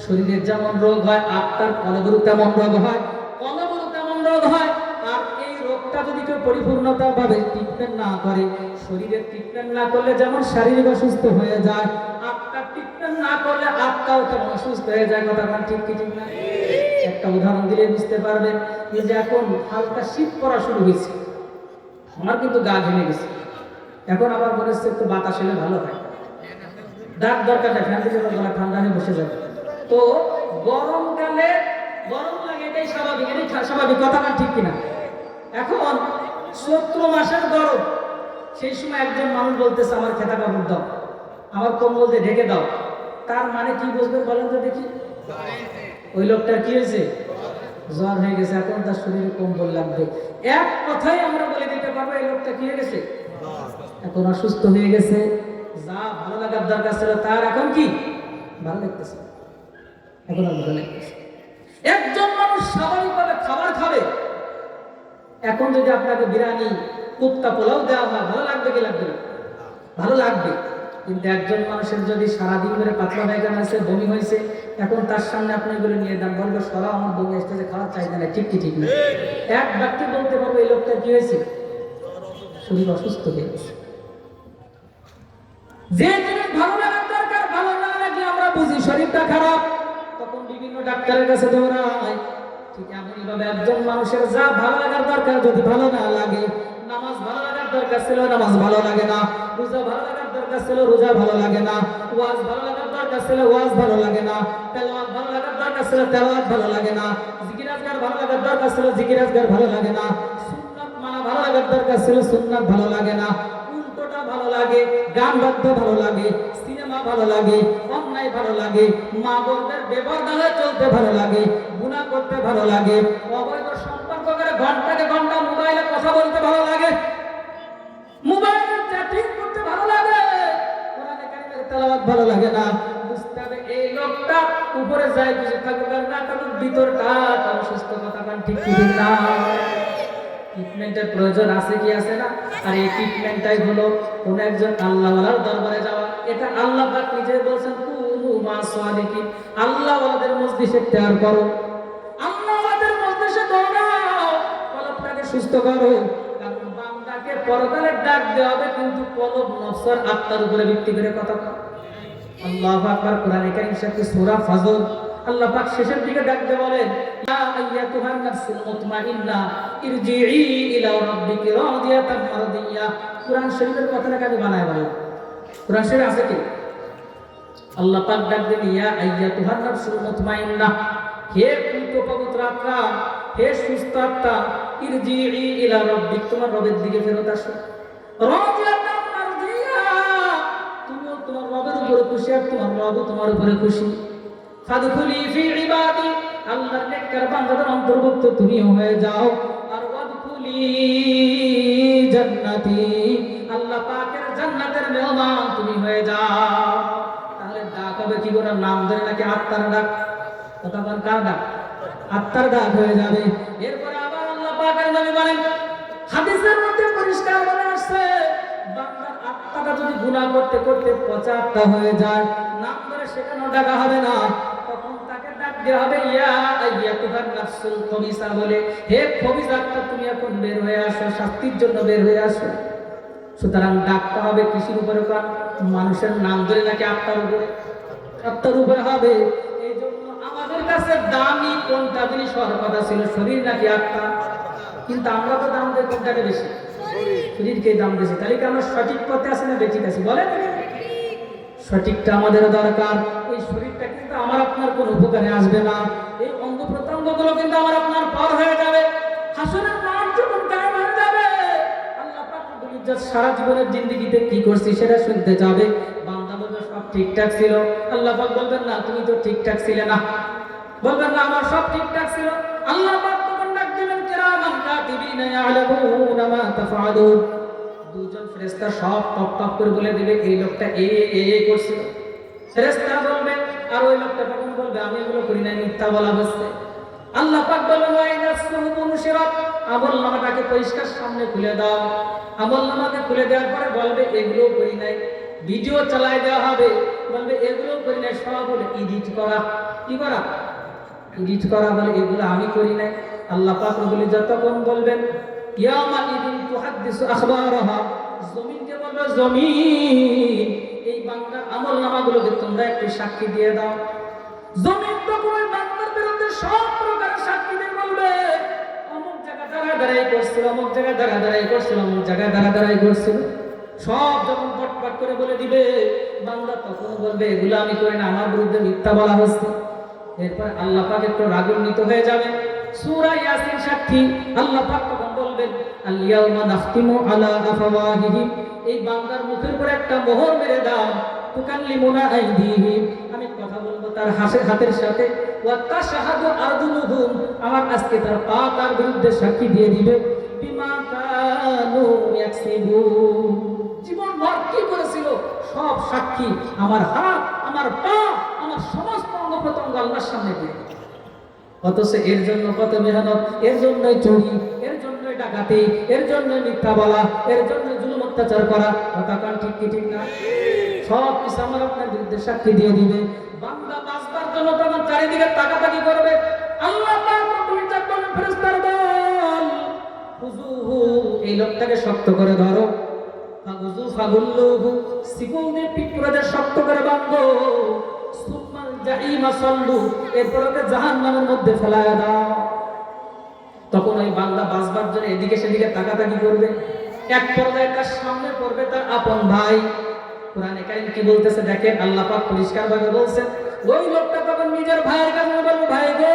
শরীরের যেমন রোগ হয়, আত্মার কলবরু তেমন রোগ হয়, কলবরু তেমন রোগ হয়। আর এই রোগটা যদি কেউ পরিপূর্ণতা ভাবে ট্রিটমেন্ট না করে, শরীরের ট্রিটমেন্ট না করলে যেমন শারীরিক অসুস্থ হয়ে যায়, আত্মার ট্রিটমেন্ট না করলে আত্মাও তেমন অসুস্থ হয়ে যায়। কথা ঠিক কি ঠিক না? একটা উদাহরণ দিলে বুঝতে পারবেন। এই যে এখন হালকা শীত পড়া শুরু হয়েছে, আমার কিন্তু গা ঘেমে গেছে। এখন আবার মনে হচ্ছে একটু বাতাস হলে ভালো হয়। ডাক দরকার নেই, ফ্যান দিলে গলা ঠান্ডা হয়ে বসে যাবে। তো গরমকালে গরম লাগে, এটাই স্বাভাবিক, এটাই স্বাভাবিক। কথা না ঠিক কিনা? এখন চৈত্র মাসের গরম, সেই সময় একজন মানুষ বলতেছে আমার খেতা কাপড় দাও, আমার কম্বল দিয়ে ঢেকে দাও। তার মানে কি বুঝবেন বলেন তো দেখি? ওই লোকটার কি হয়েছে? জ্বর হয়ে গেছে। এখন তার শরীরে কম্বল লাগবে। এক কথাই আমরা বলে দিতে পারবো এই লোকটা কি হয়ে গেছে? এখন অসুস্থ হয়ে গেছে। যা ভালো লাগার দরকার ছিল তার এখন কি ভালো লাগতেছে, এখন আর ভালো লাগতেছে। একজন মানুষ স্বাভাবিকভাবে খাবার খাবে, এখন যদি আপনাকে বিরিয়ানি, কুপ্তা, পোলাও দেওয়া হয়, ভালো লাগবে কি লাগবে না? ভালো লাগবে। কিন্তু একজন মানুষের যদি সারাদিন ধরে পাতলা পায়খানা আছে, বমি হয়েছে, এখন তার সামনে আপনি এগুলো নিয়ে দেন, বলবো সরা আমার বমি আসতেছে, খাওয়ার চাহিদা নেই। ঠিক কি ঠিক না? এক ব্যক্তি বলতে পারবো এই লোকটা কি হয়েছে? শরীর অসুস্থ হয়ে গেছে। যে জিনিস ভালো লাগার দরকার, ভালো না লাগলে আমরা বুঝি শরীরটা খারাপ, তখন বিভিন্ন ডাক্তারের কাছে দৌড়াই। ঠিক এমনই ভাবে একজন মানুষের যা ভালো লাগার দরকার যদি ভালো না লাগে, নামাজ ভালো লাগার দরকার ছিল, নামাজ ভালো লাগে না, রোজা ভালো লাগার দরকার ছিল, রোজা ভালো লাগে না, ওয়াজ ভালো লাগার দরকার ছিল, ওয়াজ ভালো লাগে না, তেলাওয়াত ভালো লাগার দরকার ছিল, তেলাওয়াত ভালো লাগে না, জিকির আজকার ভালো লাগার দরকার ছিল, জিকির আজকার ভালো লাগে না, সুন্নাত মানা ভালো লাগার দরকার ছিল, সুন্নাত ভালো লাগে না, উল্টোটা ভালো লাগে, গান বাদ্য ভালো লাগে, সিনেমা ভালো লাগে, অন্যায় ভালো লাগে, মা বোনদের বেপরদা হয়ে চলতে ভালো লাগে, গুনাহ করতে ভালো লাগে, অবৈধ সম্পর্ক করে ঘন্টাকে ঘন্টা মোবাইলে কথা বলতে ভালো লাগে, মোবাইলে চ্যাটিং করতে ভালো লাগে, কোরআনে কারিমের তেলাওয়াত ভালো লাগে না। বুঝতে হবে এই লোকটা উপরে যায় কিছু থাকুক আর না থাকুক, ভিতরটা তার সুস্থ। কথা কান ঠিক ঠিক না? ট্রিটমেন্টের প্রয়োজন আছে কি আছে না? আর এই ট্রিটমেন্টটাই হলো কোন একজন আল্লাহওয়ালার দরবারে যাওয়া। এটা আল্লাহ পাক নিজে বলেছেন, কুনু মা সালিকিন, আল্লাহওয়ালাদের মজলিসে তৈরি করো, আল্লাহওয়ালাদের মজলিসে দৌড়াও, কলবটাকে সুস্থ করো। কারণ বান্দাকে পরকালে ডাক দেওয়া হবে, কিন্তু কলব নফসের আত্মার উপরে ভিত্তি করে কথা বলে। আল্লাহু আকবার। কোরআনে কারীম সূরা ফাজর আল্লাহ পাক শেষের দিকে ডাকতে বলেন, ইয়া আইয়াতুহান নাফসুল মুতমাইন্নাহ ইরজিই ইলা রাব্বিকি রাদিয়াতাম মারদিয়া। কোরআন শরীফের কথাটাকে আমি বানায় বললাম। কোরআন শরীফে আছে কি? আল্লাহ পাক ডাক দেন, ইয়া আইয়াতুহান নাফসুল মুতমাইন্নাহ, হে পবিত্র আত্মা, হে সুস্থ আত্মা, ইরজিই ইলা রাব্বিক, তোমার রবের দিকে ফেরত আসো। রাদিয়াতাম মারদিয়া, তুমিও তোমার রবের উপরে খুশি আর তোমার রবও তোমার উপরে খুশি। ফাদখুলি ফি ইবাদি, আল্লাহর নেককার বান্দাদের অন্তর্ভুক্ত তুমিও হয়ে যাও। আর ওয়াদখুলি জান্নাতি, আল্লাহ পাকের জান্নাতের মেহমান তুমি হয়ে যাও। তাহলে ডাক হবে কি করে? নাম ধরে নাকি আত্মার ডাক? কথা বলেন, কার ডাক? আত্মার ডাক হয়ে যাবে। এরপরে আবার আল্লাহ পাকের নবী বলেন, হাদিসের মধ্যে পরিষ্কার বলে আসছে, বান্দার আত্মাটা যদি গুনাহ করতে করতে পচা আত্মা হয়ে যায়, নাম ধরে সেখানেও ডাকা হবে না, তখন তাকে ডাক দেওয়া হবে ইয়া আইয়াতুহান নাফসুল খবিসা বলে, হে খবিস আত্মা তুমি এখন বের হয়ে আসো, শাস্তির জন্য বের হয়ে আসো। সুতরাং ডাকতে হবে কিসের উপরে? মানুষের নাম ধরে নাকি আত্মার উপরে? আত্মার উপরে হবে। এই জন্য আমাদের কাছে দামি কোনটা জিনিস হওয়ার কথা ছিল, শরীর নাকি আত্মা? কিন্তু আমরা তো দাম দেই কোনটাকে বেশি? শরীরকে দাম দিয়েছি। তাহলে কি আমরা সঠিক পথে আছি না বেঠিক আছি? বলেন, সঠিকটা আমাদের দরকার। এই শরীরটা কিন্তু আমার আপনার কোনো উপকারে আসবে না। এই অঙ্গ প্রত্যঙ্গগুলো কিন্তু আমার আপনার পার হয়ে যাবে। হাসরের মাঠ যখন কায়েম হয়ে যাবে, আল্লাহ পাক রব্বুল ইজ্জত সারা জীবনের জিন্দেগিতে কি করছি সেটা শুনতে যাবে। বান্দা বলবে সব ঠিকঠাক ছিল, আল্লাহ পাক বলবেন না তুমি তো ঠিকঠাক ছিলে না। বলবেন না আমার সব ঠিকঠাক ছিল। আল্লাহ পাক তখন ডাক দিবেন কিরামান কাতিবিনা ইয়ালামুনা মা তাফআলুন। দুজন ফেরেশতা সব টপ টপ করে বলে দিবে এই লোকটা এই করছিল। ফেরেশতা বলবে আর ওই লোকটা তখন বলবে আমি এগুলো করি নাই, মিথ্যা বলা হচ্ছে। আল্লাহ পাক বলবেন ওয়াইদা সুহুবুন শিরাত, আমলনামাটাকে পরিষ্কার সামনে খুলে দাও। আমলনামাকে খুলে দেওয়ার পরে বলবে এগুলো করি নাই। ভিডিও চালায় দেওয়া হবে, বলবে এগুলো করি নাই। সব বলে এডিট করা, কি করা? এডিট করা, বলে এগুলো আমি করি নাই। আল্লাহ পাক রব্বুল ইজ্জত তখন বলবেন ইয়ামা ইদিন তুহাদ্দিসু আখবারাহা, জমিনকে বলবে জমিন এই বান্দার আমলনামাগুলোকে তোমরা একটু সাক্ষী দিয়ে দাও। জমিন তখন ওই বান্দার বিরুদ্ধে সব প্রকারের সাক্ষী দিয়ে বলবে অমুক জায়গায় দাঁড়াই করছিল, অমুক জায়গায় দাঁড়াই করছিল, অমুক জায়গায় দাঁড়াই করছিল। সব যখন পটপট করে বলে দিবে, বান্দা তখন বলবে এগুলো আমি করি না, আমার বিরুদ্ধে মিথ্যা বলা হচ্ছে। এরপর আল্লাহ পাক একটু রাগান্বিত হয়ে যাবে। সূরা ইয়াসিন সাক্ষী। আল্লাহ পাক তখন বলবেন আল ইয়াউমা নাখতিমু আলা আফওয়াহিহিম, এই বান্দার মুখের উপর একটা মোহর মেরে দাও। তুকাল্লিমুনা আইদিহিম, আমি কথা বলবো তার হাতের সাথে। ওয়া তাশহাদু আরজুলুহুম, আমার আজকে তার পা তার বিরুদ্ধে সাক্ষী দিয়ে দিবে। বিমা কানু ইয়াকসিবুন, জীবন ভর কি করেছিল সব সাক্ষী আমার হাত, আমার পা, আমার সমস্ত অঙ্গ প্রত্যঙ্গ আল্লাহর সামনে দিয়ে। অথচ এর জন্য কত মেহনত, এর জন্যই চুরি, এর জন্যই ডাকাতি, এর জন্যই মিথ্যা বলা, এর জন্য জুলুম অত্যাচার করা। কথা কান ঠিক কি ঠিক না? সব কিছু আমার আপনার বিরুদ্ধে সাক্ষী দিয়ে দিবে। বান্দা বাঁচবার জন্য তখন চারিদিকে তাকাতাকি করবে। আল্লাহ পাক রব্বুল ইজ্জত বলেন ফেরেশতার দল, হুজুহু এই লোকটাকে শক্ত করে ধরো। ফাগুজু ফাগুল্লুহু, শিকল দিয়ে পিঠ পুরাদের শক্ত করে বাঁধো। সুম্মাল জাহিমা সাল্লু, এরপর ওকে জাহান্নামের মধ্যে ফেলায়া দাও। তখন ওই বান্দা বাঁচবার জন্য এদিকে সেদিকে তাকাতাকি করবে। এক পর্যায়ে তার সামনে পড়বে তার আপন ভাই। কোরআনে কারীম কি বলতেছে দেখেন, আল্লাহ পাক পরিষ্কারভাবে বলছেন, ওই লোকটা তখন নিজের ভাইয়ের কাছে বলবে ভাই গো,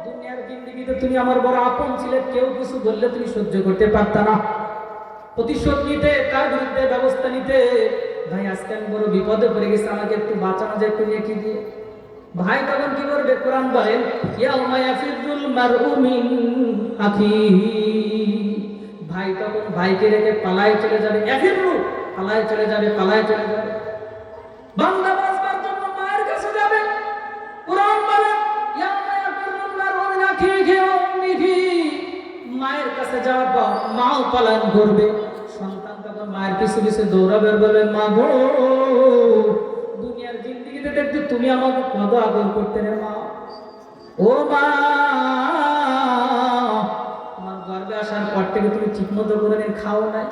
দুনিয়ার জিন্দেগিতে তুমি আমার বড় আপন ছিলে, কেউ কিছু বললে তুমি সহ্য করতে পারতা না, প্রতিশোধ নিতে, তার বিরুদ্ধে ব্যবস্থা নিতে। ভাই আজকে আমি বড় বিপদে পড়ে গেছি, আমাকে একটু বাঁচানো যায়, একটু নেকি দিয়ে। ভাই তখন কি করবে? কোরআন বলেন ইয়াউমা ইয়াফিরুল মারউ মিন আখিহি, ভাই তখন ভাইকে রেখে পালায় চলে যাবে। ইয়াফিরু, পালায় চলে যাবে, পালায় চলে যাবে। বান্দা বাঁচবার জন্য মায়ের কাছে যাবে। কোরআন বলেন ইয়াউমা ইয়াফিরুল মারউ মিন আখিহি ওয়া উম্মিহি, মায়ের কাছে যাওয়ার পর মাও পালায়ন করবে। সন্তান তখন মায়ের পিছু পিছু দৌড়াবে, বলবে মা গো, দুনিয়ার জিন্দেগিতে দেখতে তুমি আমাকে কত আদর করতে রে মা। ও মা, তোমার গর্ভে আসার পর থেকে তুমি ঠিক মতো করে খাও নাই।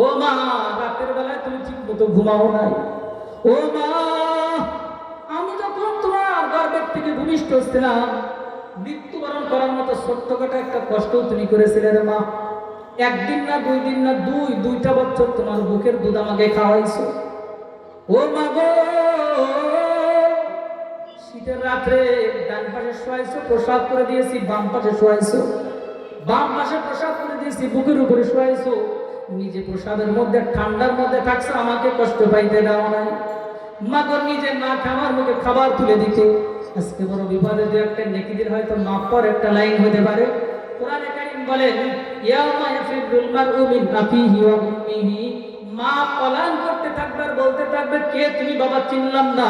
ও মা, রাতের বেলায় তুমি ঠিক মতো ঘুমাও নাই। ও মা, আমি যখন তোমার গর্ভের থেকে ভূমিষ্ঠ ছিলাম, মৃত্যুবরণ করার মতো ছোট্টখাটো একটা কষ্ট তুমি করেছিলে রে মা। একদিন না, দুই দিন না, দুইটা বছর তোমার বুকের দুধ আমাকে খাওয়াইছো। ও মা গো, শীতের রাত্রে ডান পাশে শোয়াইছো, প্রসাদ করে দিয়েছি, বাম পাশে শোয়াইছো। বাম পাশে প্রসাব করে দিয়েছি, বুকের উপরে শোয়াইছো, নিজে প্রসাবের মধ্যে ঠান্ডার মধ্যে থাকছো, আমাকে কষ্ট পাইতে দাও নাই। মাগো নিজে না খাবার মুখে খাবার তুলে দিতে। আজকে বড় বিপদে দু একটা নেকি দিলে হয়তো মাপ পর একটা লাইন হতে পারে। কোরআনে কারীম বলেন ইয়াউমা ইয়াফিরুল মারউ মিন আখিহি ওয়া উম্মিহি, মা পলায়ন করতে থাকবে আর বলতে থাকবে কে তুমি বাবা, চিনলাম না।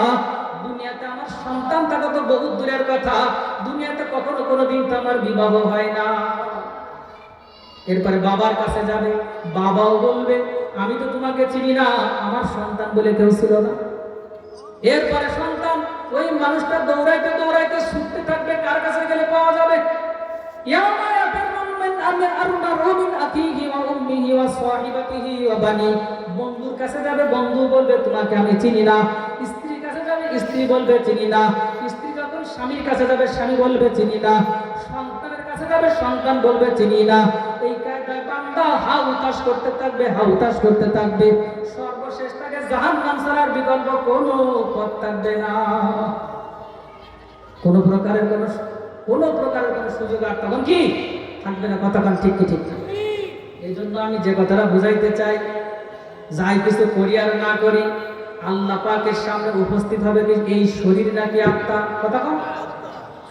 দুনিয়াতে আমার সন্তান থাকা তো বহুত দূরের কথা, দুনিয়াতে কখনো কোনোদিন তো আমার বিবাহ হয় না। এরপরে বাবার কাছে যাবে, বাবাও বলবে আমি তো তোমাকে চিনি না, আমার সন্তান বলে কেউ ছিল না। এরপরে সন্তান ওই মানুষটা দৌড়াইতে দৌড়াইতে ছুটতে থাকবে, কার কাছে গেলে পাওয়া যাবে? বন্ধুর কাছে যাবে, বন্ধু বলবে তোমাকে আমি চিনি না। স্ত্রীর কাছে যাবে, স্ত্রী বলবে চিনি না। স্ত্রী যখন স্বামীর কাছে যাবে, স্বামী বলবে চিনি না। সন্তানের কাছে যাবে, সন্তান বলবে চিনি না। এই কায়দায় বান্দা হাউতাশ করতে থাকবে, হাউতাশ করতে থাকবে। সর্বশেষ তাকে জাহান্নাম ছাড়ার বিকল্প কোনো পথ থাকবে না। কোনো প্রকারের কোনো সুযোগ আর তখন কি থাকবে না। কতক্ষণ ঠিক কি ঠিক? এই জন্য আমি যে কথাটা বুঝাইতে চাই, যাই কিছু করি আর না করি, আল্লাহ পাকের সামনে উপস্থিত হবে এই শরীর নাকি আত্মা। কতক্ষণ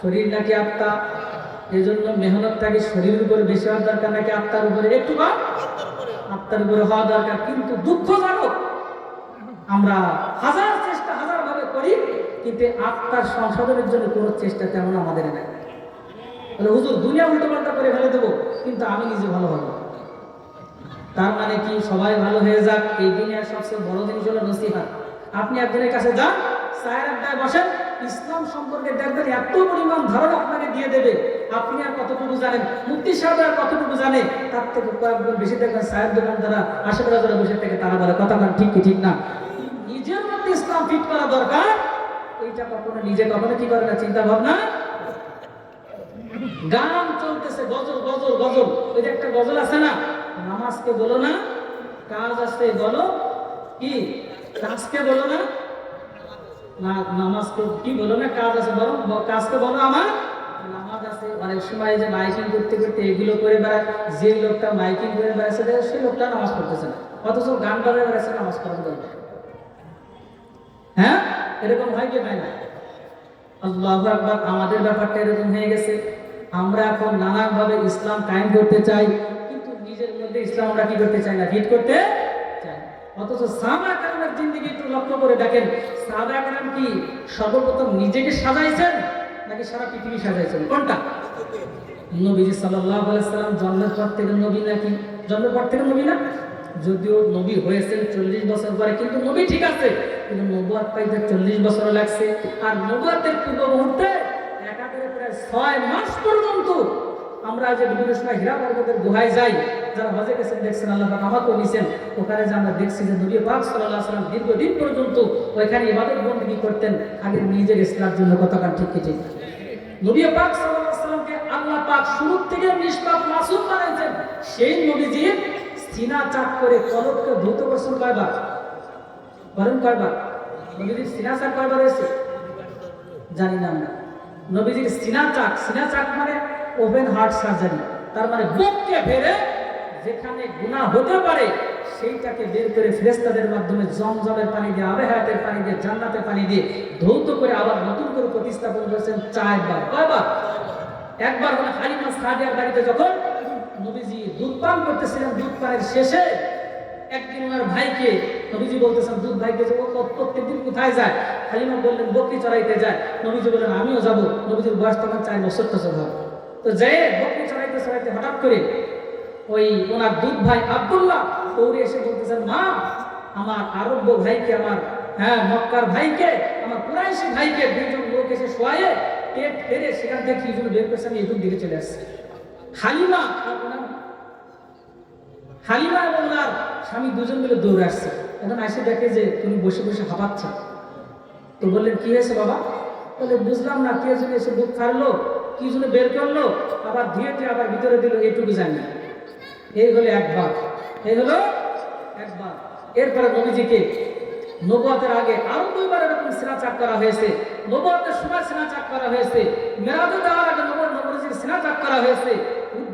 শরীর নাকি আত্মা? এই জন্য মেহনতটাকে শরীরের উপরে বেশি হওয়ার দরকার নাকি আত্মার উপরে? একটু বা আত্মার উপরে হওয়া দরকার। কিন্তু দুঃখজনক, আমরা হাজার চেষ্টা হাজার ভাবে করি, কিন্তু আত্মার সংশোধনের জন্য কোনো চেষ্টা তেমন আমাদের নাই। বলে হুজুর দুনিয়া উল্টো পাল্টা করে ফেলে দেবো, কিন্তু আমি নিজে ভালো হবো। তার মানে কি সবাই ভালো হয়ে যাক? এই দুনিয়ার সবচেয়ে বড় জিনিস হলো নসিহত। আপনি একজনের কাছে যান, চায়ের আড্ডায় বসেন, ইসলাম সম্পর্কে দেখবেন এত পরিমাণ ধারণা আপনাকে দিয়ে দেবে। আপনি আর কতটুকু জানেন, মুফতি সাহেব আর কতটুকু জানে, তার থেকে কয়েকজন বেশি দেখবেন চায়ের দোকান যারা আশেপাশে যারা বসে থেকে তারা বলে কথা বলেন ঠিক কি ঠিক না। নিজের মধ্যে ইসলাম ফিট করা দরকার। এইটা কখনো নিজে কখনো কি করে না, চিন্তা ভাবনা। গান চলতেছে, গজল গজল গজল। ওই যে একটা গজল আছে না, নামাজকে বলো না কাজ আছে বলো কি, কাজকে বলো না, নামাজকে কি বলো না কাজ আছে, বরং কাজকে বলো আমার নামাজ আছে। অনেক সময় যে মাইকিং করতে করতে এগুলো করে বেড়ায়, যে লোকটা মাইকিং করে বেড়াচ্ছে সেই লোকটা নামাজ পড়তেছে না, অথচ গান করে বেড়াচ্ছে নামাজ পড়ার জন্য। হ্যাঁ, এরকম হয় কি হয় না? আল্লাহু আকবার। আমাদের ব্যাপারটা এরকম হয়ে গেছে। আমরা এখন নানাভাবে ইসলাম কায়েম করতে চাই, কিন্তু নিজের মধ্যে ইসলাম আমরা কি করতে চাই না, ফিট করতে চাই। অথচ সাহাবা কেরামের জিন্দেগি একটু লক্ষ্য করে দেখেন, সাহাবা কেরাম কি সর্বপ্রথম নিজেকে সাজাইছেন নাকি সারা পৃথিবী সাজাইছেন? কোনটা? নবীজি সাল্লাল্লাহু আলাইহি সাল্লাম জন্মের পর থেকে নবী নাকি? জন্মের পর থেকে নবী না, যদিও নবী হয়েছেন 40 বছর পরে, কিন্তু নবী ঠিক আছে, কিন্তু নবুয়ত পাইতে 40 বছর লাগছে। আর নবুয়তের পূর্ব মুহূর্তে একাধারে প্রায় 6 মাস পর্যন্ত আমরা যে বিভিন্ন সময় হীরা পর্বতের গুহায় যাই, যারা হজে গেছেন দেখছেন, আল্লাহ পাক আমাকেও নিছেন, ওখানে যে আমরা দেখছি যে নবী পাক সাল্লাল্লাহু আলাইহি ওয়াসাল্লাম দীর্ঘদিন পর্যন্ত ওইখানে ইবাদত বন্দেগী করতেন আগে নিজের ইসলামের জন্য। কতক্ষণ ঠিক কি ঠিক? নবী পাক সাল্লাল্লাহু আলাইহি ওয়াসাল্লামকে আল্লাহ পাক শুরু থেকে নিষ্পাপ মাসুম বানাইছেন। সেই নবীজির সিনা চাক করে কলবকে ধৌত করছেন কয়বার? বলেন কয়বার? নবীজির সিনা চাক কয়বার হয়েছে জানি না আমরা। নবীজির সিনা চাক মানে ওপেন হার্ট সার্জারি, তার মানে বুককে ভেঙে যেখানে গুনাহ হতে পারে সেইটাকে বের করে ফেরেশতাদের মাধ্যমে জমজমের পানি দিয়ে, আবে হায়াতের পানি দিয়ে, জান্নাতের পানি দিয়ে ধৌত করে আবার নতুন করে প্রতিস্থাপন করেছেন 4 বার। কয়বার? একবার হলো হালিমা সাদিয়ার বাড়িতে যখন নবীজি দুধ পান করতেছিলেন, দুধ পানের শেষে একদিন ওনার ভাইকে নবীজি বলতেছেন, দুধ ভাইকে যে ও প্রত্যেকদিন কোথায় যায়? হালিমা বললেন বকরি চড়াইতে যায়। নবীজি বললেন আমিও যাবো। নবীজির বয়স তখন 4 বছর হবে। তো যেয়ে বকরি চড়াইতে চড়াইতে হঠাৎ করে ওই ওনার দুধ ভাই আব্দুল্লাহ দৌড়ে এসে বলতেছেন, মা আমার আরব্য ভাইকে, আমার মক্কার ভাইকে, আমার কুরাইশি ভাইকে দুইজন লোক এসে শোয়ায়ে পেট ফেরে সেখান থেকে কি বের করছে, আমি এদিক দিকে চলে আসছে। হালিমা এবং ওনার স্বামী দুজন মিলে দৌড়ে আসছে। এখন এসে দেখে যে তুমি বসে বসে হাঁপাচ্ছ। তো বললেন কি হয়েছে বাবা? বলে বুঝলাম না, কে জন্য এসে দুধ ছাড়লো, কি জন্য বের করলো, আবার ধুয়ে আবার ভিতরে দিল, এইটুকু জানি। এই হলো একবার। এরপরে নবীজিকে নবুয়তের আগে আরো 2 বার এরকম সিনা চাক করা হয়েছে। নবুয়তের সময় সিনা চাক করা হয়েছে, মেরাজে যাওয়ার আগে নবীজির সিনা চাক করা হয়েছে।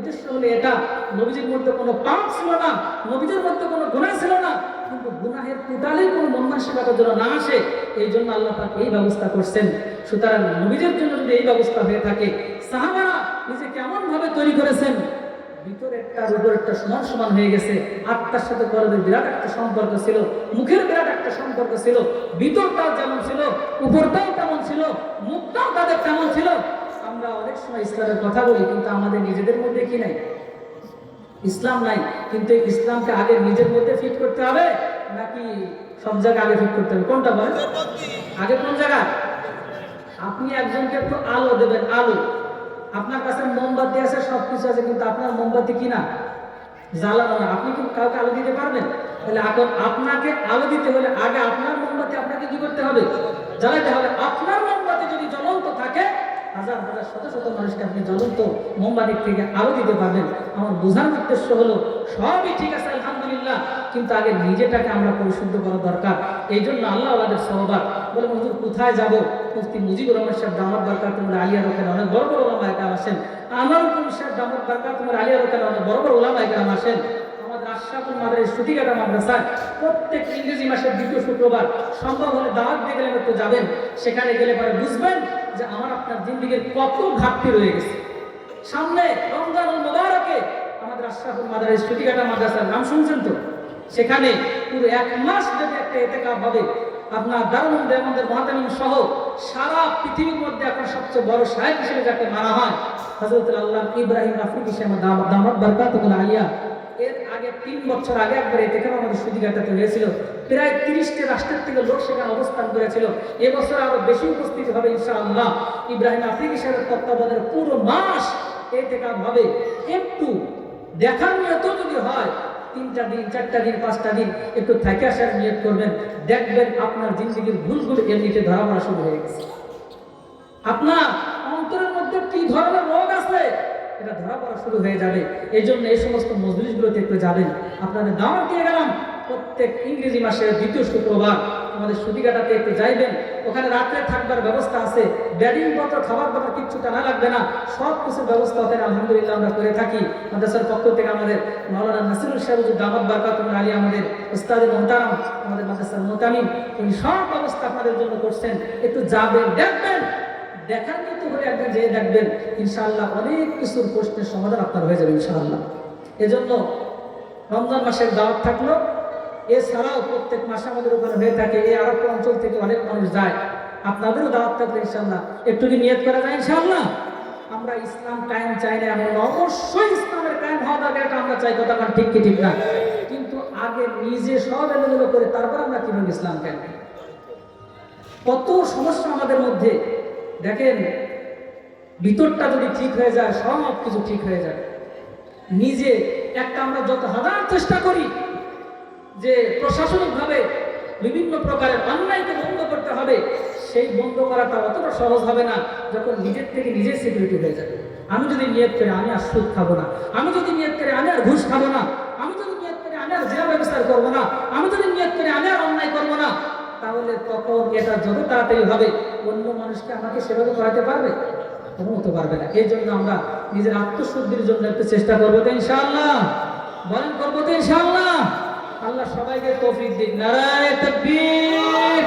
উদ্দেশ্য হলো এটা, নবীজির মধ্যে কোনো পাপ ছিল না, নবীজির মধ্যে কোনো গুনাহ ছিল না, কিন্তু গুনাহের টোটালি কোনো মন মানসিকতার জন্য না আসে, এই জন্য আল্লাহ পাক এই ব্যবস্থা করছেন। সুতরাং নবীজির জন্য যদি এই ব্যবস্থা হয়ে থাকে, সাহাবারা নিজে কেমন ভাবে তৈরি করেছেন, ভিতরেরটার উপরেরটা সমান সমান হয়ে গেছে। আত্মার সাথে কলবের বিরাট একটা সম্পর্ক ছিল, মুখের বিরাট একটা সম্পর্ক ছিল, ভিতরটাও যেমন ছিল উপরটাও তেমন ছিল, মুখটাও তাদের তেমন ছিল। আমরা অনেক সময় ইসলামের কথা বলি, কিন্তু আমাদের নিজেদের মধ্যে কি নাই? ইসলাম নাই। কিন্তু ইসলামকে আগে নিজের মধ্যে ফিট করতে হবে, নাকি সব জায়গায় আগে ফিট করতে হবে? কোনটা বলেন? আগে কোন জায়গায়? আপনি একজনকে একটু আলো দেবেন, আলো, আপনার কাছে মোমবাতি আছে, সবকিছু আছে, কিন্তু আপনার মোমবাতি কিনা জ্বালানো না, আপনি কি কাউকে আলো দিতে পারবেন? তাহলে এখন আপনাকে আলো দিতে হলে আগে আপনার মোমবাতি আপনাকে কি করতে হবে? জ্বালাতে হবে। আপনার মোমবাতি যদি জ্বলন্ত থাকে, হাজার হাজার শত শত মানুষকে আপনি জ্বলন্ত মোমবাতির থেকে আলো দিতে পারবেন। আমার বোঝার উদ্দেশ্য হলো সবই ঠিক আছে আলহামদুলিল্লাহ, কিন্তু আগে নিজেটাকে আমরা পরিশুদ্ধ করা দরকার। এই জন্য আল্লাহ আমাদের সহবাদ বলে, হুজুর কোথায় যাবো? মুফতি মুজিবুর রহমান সাহেব দামাত বারকাতুহুর আলিয়ার ওখানে অনেক বড় বড় ওলামা একরাম আসেন। আনোয়ারুল সাহেব দামাত বারকাতুহুর আলিয়ার ওখানে অনেক বড় বড় ওলামা একরাম আসেন। আমাদের আশরাফুল মাদ্রাসা সুতিঘাটা মাদ্রাসায় প্রত্যেক ইংরেজি মাসের দ্বিতীয় শুক্রবার সম্ভব হলে দাওয়াত দিয়ে গেলে একটু যাবেন। সেখানে গেলে পরে বুঝবেন যে আমার আপনার জিন্দেগীর কত ঘাটতি রয়ে গেছে। সামনে রমজানুল মুবারকে আমাদের আশরাফুল মাদ্রাসা সুতিঘাটা মাদ্রাসার নাম শুনছেন তো? সেখানে পুরো 1 মাস যদি একটা ইতিকাফ হবে, আপনার দারুল দেওবন্দের মুহাতামিম সহ সারা পৃথিবীর মধ্যে এখন সবচেয়ে বড় শায়েখ হিসেবে যাকে মানা হয়, হযরত আল্লামা ইব্রাহিম আফ্রিদি সাহেব দামাত বারকাতুহুল আলিয়া। এর আগে 3 বছর আগে একবার ইতিকাফ আমাদের সুতিঘাটাতে হয়েছিল। প্রায় 30টি রাষ্ট্রের থেকে লোক সেখানে অবস্থান করেছিল। এবছর আরো বেশি উপস্থিত হবে ইনশাআল্লাহ। ইব্রাহিম আফ্রিদি সাহেবের তত্ত্বাবধানে পুরো মাস ইতিকাফ হবে। একটু দেখার নিয়ত যদি হয়, 3টা দিন 4টা দিন 5টা দিন একটু থেকে আসার নিয়ত করবেন, দেখবেন আপনার জিন্দেগীর ভুলগুলো এমনিতে ধরা পড়া শুরু হয়ে গেছে। আপনার অন্তরের মধ্যে কি ধরনের রোগ আছে এটা ধরা পড়া শুরু হয়ে যাবে। এই জন্য এই সমস্ত মজলিসগুলোতে একটু যাবেন। আপনাদের দাওয়াত দিয়ে গেলাম, প্রত্যেক ইংরেজি মাসের দ্বিতীয় শুক্রবার আমাদের সুতিঘাটাতে একটু যাইবেন। ওখানে রাত্রে থাকবার ব্যবস্থা আছে, ব্যাডিং পত্র খাবার পত্র কিচ্ছু টানা লাগবে না, সব কিছুর ব্যবস্থা ওখানে আলহামদুলিল্লাহ আমরা করে থাকি। মাদ্রাসার পক্ষ থেকে আমাদের মাওলানা নাসিরুল সাহেব দামাত বারকাতুহুল আলিয়া, আমাদের উস্তাদে মুহতারাম, আমাদের মাদ্রাসার মুহতামিম, উনি সব ব্যবস্থা আপনাদের জন্য করছেন। একটু যাবেন, দেখবেন, দেখার মতো হলে একদিন যেয়ে দেখবেন ইনশাআল্লাহ অনেক কিছুর প্রশ্নের সমাধান আপনার হয়ে যাবে ইনশাআল্লাহ। এজন্য রমজান মাসের দাওয়াত থাকলো, এছাড়াও প্রত্যেক মাসে আমাদের ওখানে হয়ে থাকে। এই আরব অঞ্চল থেকে অনেক মানুষ যায়, আপনাদেরও দাওয়াত থাকলে ইনশাআল্লাহ একটু কি নিয়ত করা যায় ইনশাআল্লাহ। আমরা ইসলাম কায়েম চাই না এমন, অবশ্যই ইসলামের কায়েম হওয়া দরকার, এটা আমরা চাই, কথা কারণ ঠিক কি ঠিক না, কিন্তু আগে নিজে সব এলোমেলো করে তারপর আমরা কিভাবে ইসলাম কায়েম। কত সমস্যা আমাদের মধ্যে, দেখেন ভিতরটা যদি ঠিক হয়ে যায় সব কিছু ঠিক হয়ে যায়। নিজে একটা আমরা যত হাজার চেষ্টা করি যে প্রশাসনিকভাবে বিভিন্ন প্রকারের অন্যায়কে বন্ধ করতে হবে, সেই বন্ধ করাটা অতটা সহজ হবে না যখন নিজের থেকে নিজের সিকিউরিটি হয়ে যাবে। আমি যদি নিয়ত করে আমি আর সুদ খাবো না, আমি যদি নিয়ত করে আমি আর ঘুষ খাবো না, আমি যদি নিয়ত করে আমি আর জেলা ব্যবস্থা করবো না, আমি যদি নিয়ত করে আমি আর অন্যায় করবো না, তাহলে তখন এটা যত তাড়াতাড়ি হবে অন্য মানুষকে আমাকে সেভাবে করাতে পারবে? কোনো হতে পারবে না। এই জন্য আমরা নিজের আত্মশুদ্ধির জন্য একটু চেষ্টা করবো তো ইনশাআল্লাহ। বলেন করবো তো ইনশাআল্লাহ। আল্লাহ সবাইকে তৌফিক দিক। নারায়ে তাকবীর।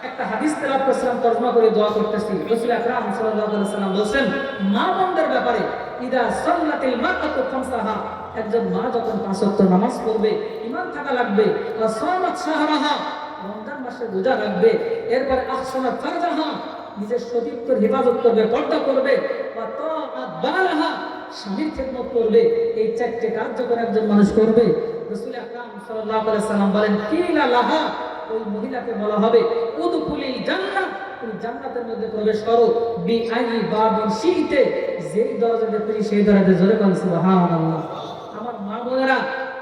একটা হাদিস তেলাওয়াত করছিলাম, তরজমা করে দোয়া করতেছি। রাসূল আকরাম সাল্লাল্লাহু আলাইহি ওয়াসাল্লাম বলেন, মা বোনদের ব্যাপারে, ইদা সাল্লাতিল মারআতু খামসাহা, একজন মা যখন 5 ওয়াক্ত নামাজ পড়বে, ঈমান থাকা লাগবে, ওয়া সামাত শাহরাহা, রমজান মাসে রোজা রাখবে, এরপরে আহসানাত ফারজাহা, নিজের সতীত্বের হেফাজত করবে, পর্দা করবে, ওয়া তাআত বালাহা, স্বামীর খেদমত করবে। এই 4টে কাজ যখন একজন মানুষ করবে, রাসূল আকরাম সাল্লাল্লাহু আলাইহি ওয়াসাল্লাম বলেন, কিলা লাহা, ওই মহিলাকে বলা হবে, উদখুলিল জান্নাহ, তুমি জান্নাতের মধ্যে প্রবেশ করো, বিআই বাবিন শিইতে, যেই দরজাতে খুশি সেই দরজাতে জোরে বলেন সুবহানাল্লাহ। আমার মা বোনেরা,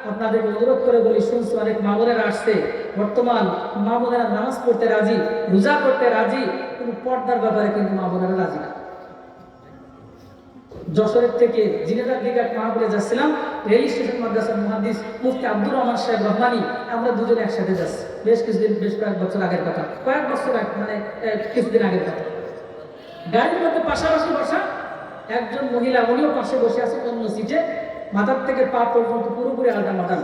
আপনাদের অনুরোধ করে বলি, শুনছি অনেক মা বোনেরা আসছে, বর্তমান মা বোনেরা নামাজ পড়তে রাজি, রোজা করতে রাজি, কিন্তু পর্দার ব্যাপারে কিন্তু মা বোনেরা রাজি না। যশোরের থেকে জিনেদার দিকে এক মাহফিলে যাচ্ছিলাম, রেল স্টেশন মাদ্রাসার মুহাদ্দিস মুফতি আব্দুর রহমান সাহেব রহমানি, আমরা দুজনে একসাথে যাচ্ছি। বেশ কয়েক বছর আগের কথা, কিছুদিন আগের কথা। গাড়ির মধ্যে পাশাপাশি বসা, একজন মহিলা, উনিও পাশে বসে আছে অন্য সিটে, মাথার থেকে পা পর্যন্ত পুরোপুরি আলাদা মাথান।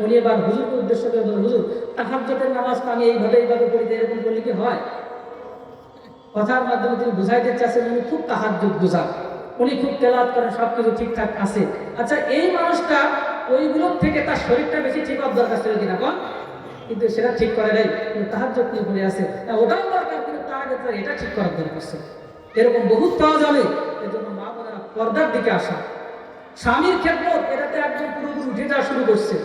উনি এবার হুজুরকে উদ্দেশ্য করে বলেন, হুজুর তাহাজ্জুদের নামাজটা আমি এইভাবে করি, এরকম করলে কি হয়? কথার মাধ্যমে তিনি বুঝাইতে চাচ্ছেন উনি খুব তাহাজ্জুদ বুঝান, উনি খুব তেলাওয়াত করেন, সবকিছু ঠিকঠাক আছে। আচ্ছা, এই মানুষটা ওইগুলোর থেকে তার শরীরটা বেশি ঠিক হওয়ার দরকার ছিল কিনা কোন? কিন্তু সেটা ঠিক করে নাই, কিন্তু তাহাজ্জুদ নিয়ে পড়ে আছে। ওটাও দরকার, কিন্তু তার আগে তার এটা ঠিক করার দরকার ছিল। এরকম বহুত পাওয়া যাবে। এজন্য মা বোনেরা পর্দার দিকে আসা, স্বামীর খেদমত, এটাতে একদম পুরোপুরি উঠে যাওয়া শুরু করছে।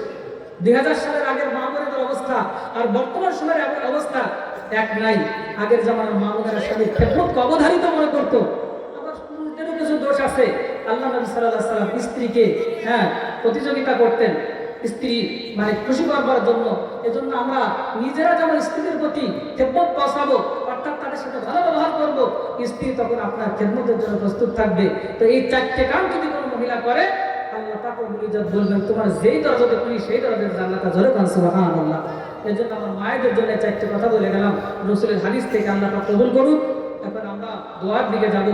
2000 সালের আগের মা বোনেদের অবস্থা আর বর্তমান সময়ের অবস্থা এক নাই। আগের জামানার মা বোনেরা স্বামীর খেদমতকে অবধারিত মনে করতো। আবার পুরুষদেরও কিছু দোষ আছে। আল্লাহ নবী সাল্লাল্লাহু আলাইহি ওয়াসাল্লাম স্ত্রীকে প্রতিযোগিতা করতেন স্ত্রী মানে খুশি করবার জন্য। এজন্য আমরা নিজেরা যেমন স্ত্রীদের প্রতি খেদমত পৌঁছাবো, অর্থাৎ তাদের সাথে ভালো ব্যবহার করবো, স্ত্রী তখন আপনার খেদমতের জন্য প্রস্তুত থাকবে। তো এই 4টে কাম যদি কোনো মহিলা করে, আল্লাহ তাকে ইজ্জত বলবেন, তোমার যেই দরজাতে তুমি সেই দরজাতে জান্নাতে জোরে কান সুবহানাল্লাহ। এই জন্য আমার মায়েদের জন্য 4টে কথা বলে গেলাম রাসূলের হাদিস থেকে, আল্লাহ পাক কবুল করুন। এখন আমরা দোয়ার দিকে যাব।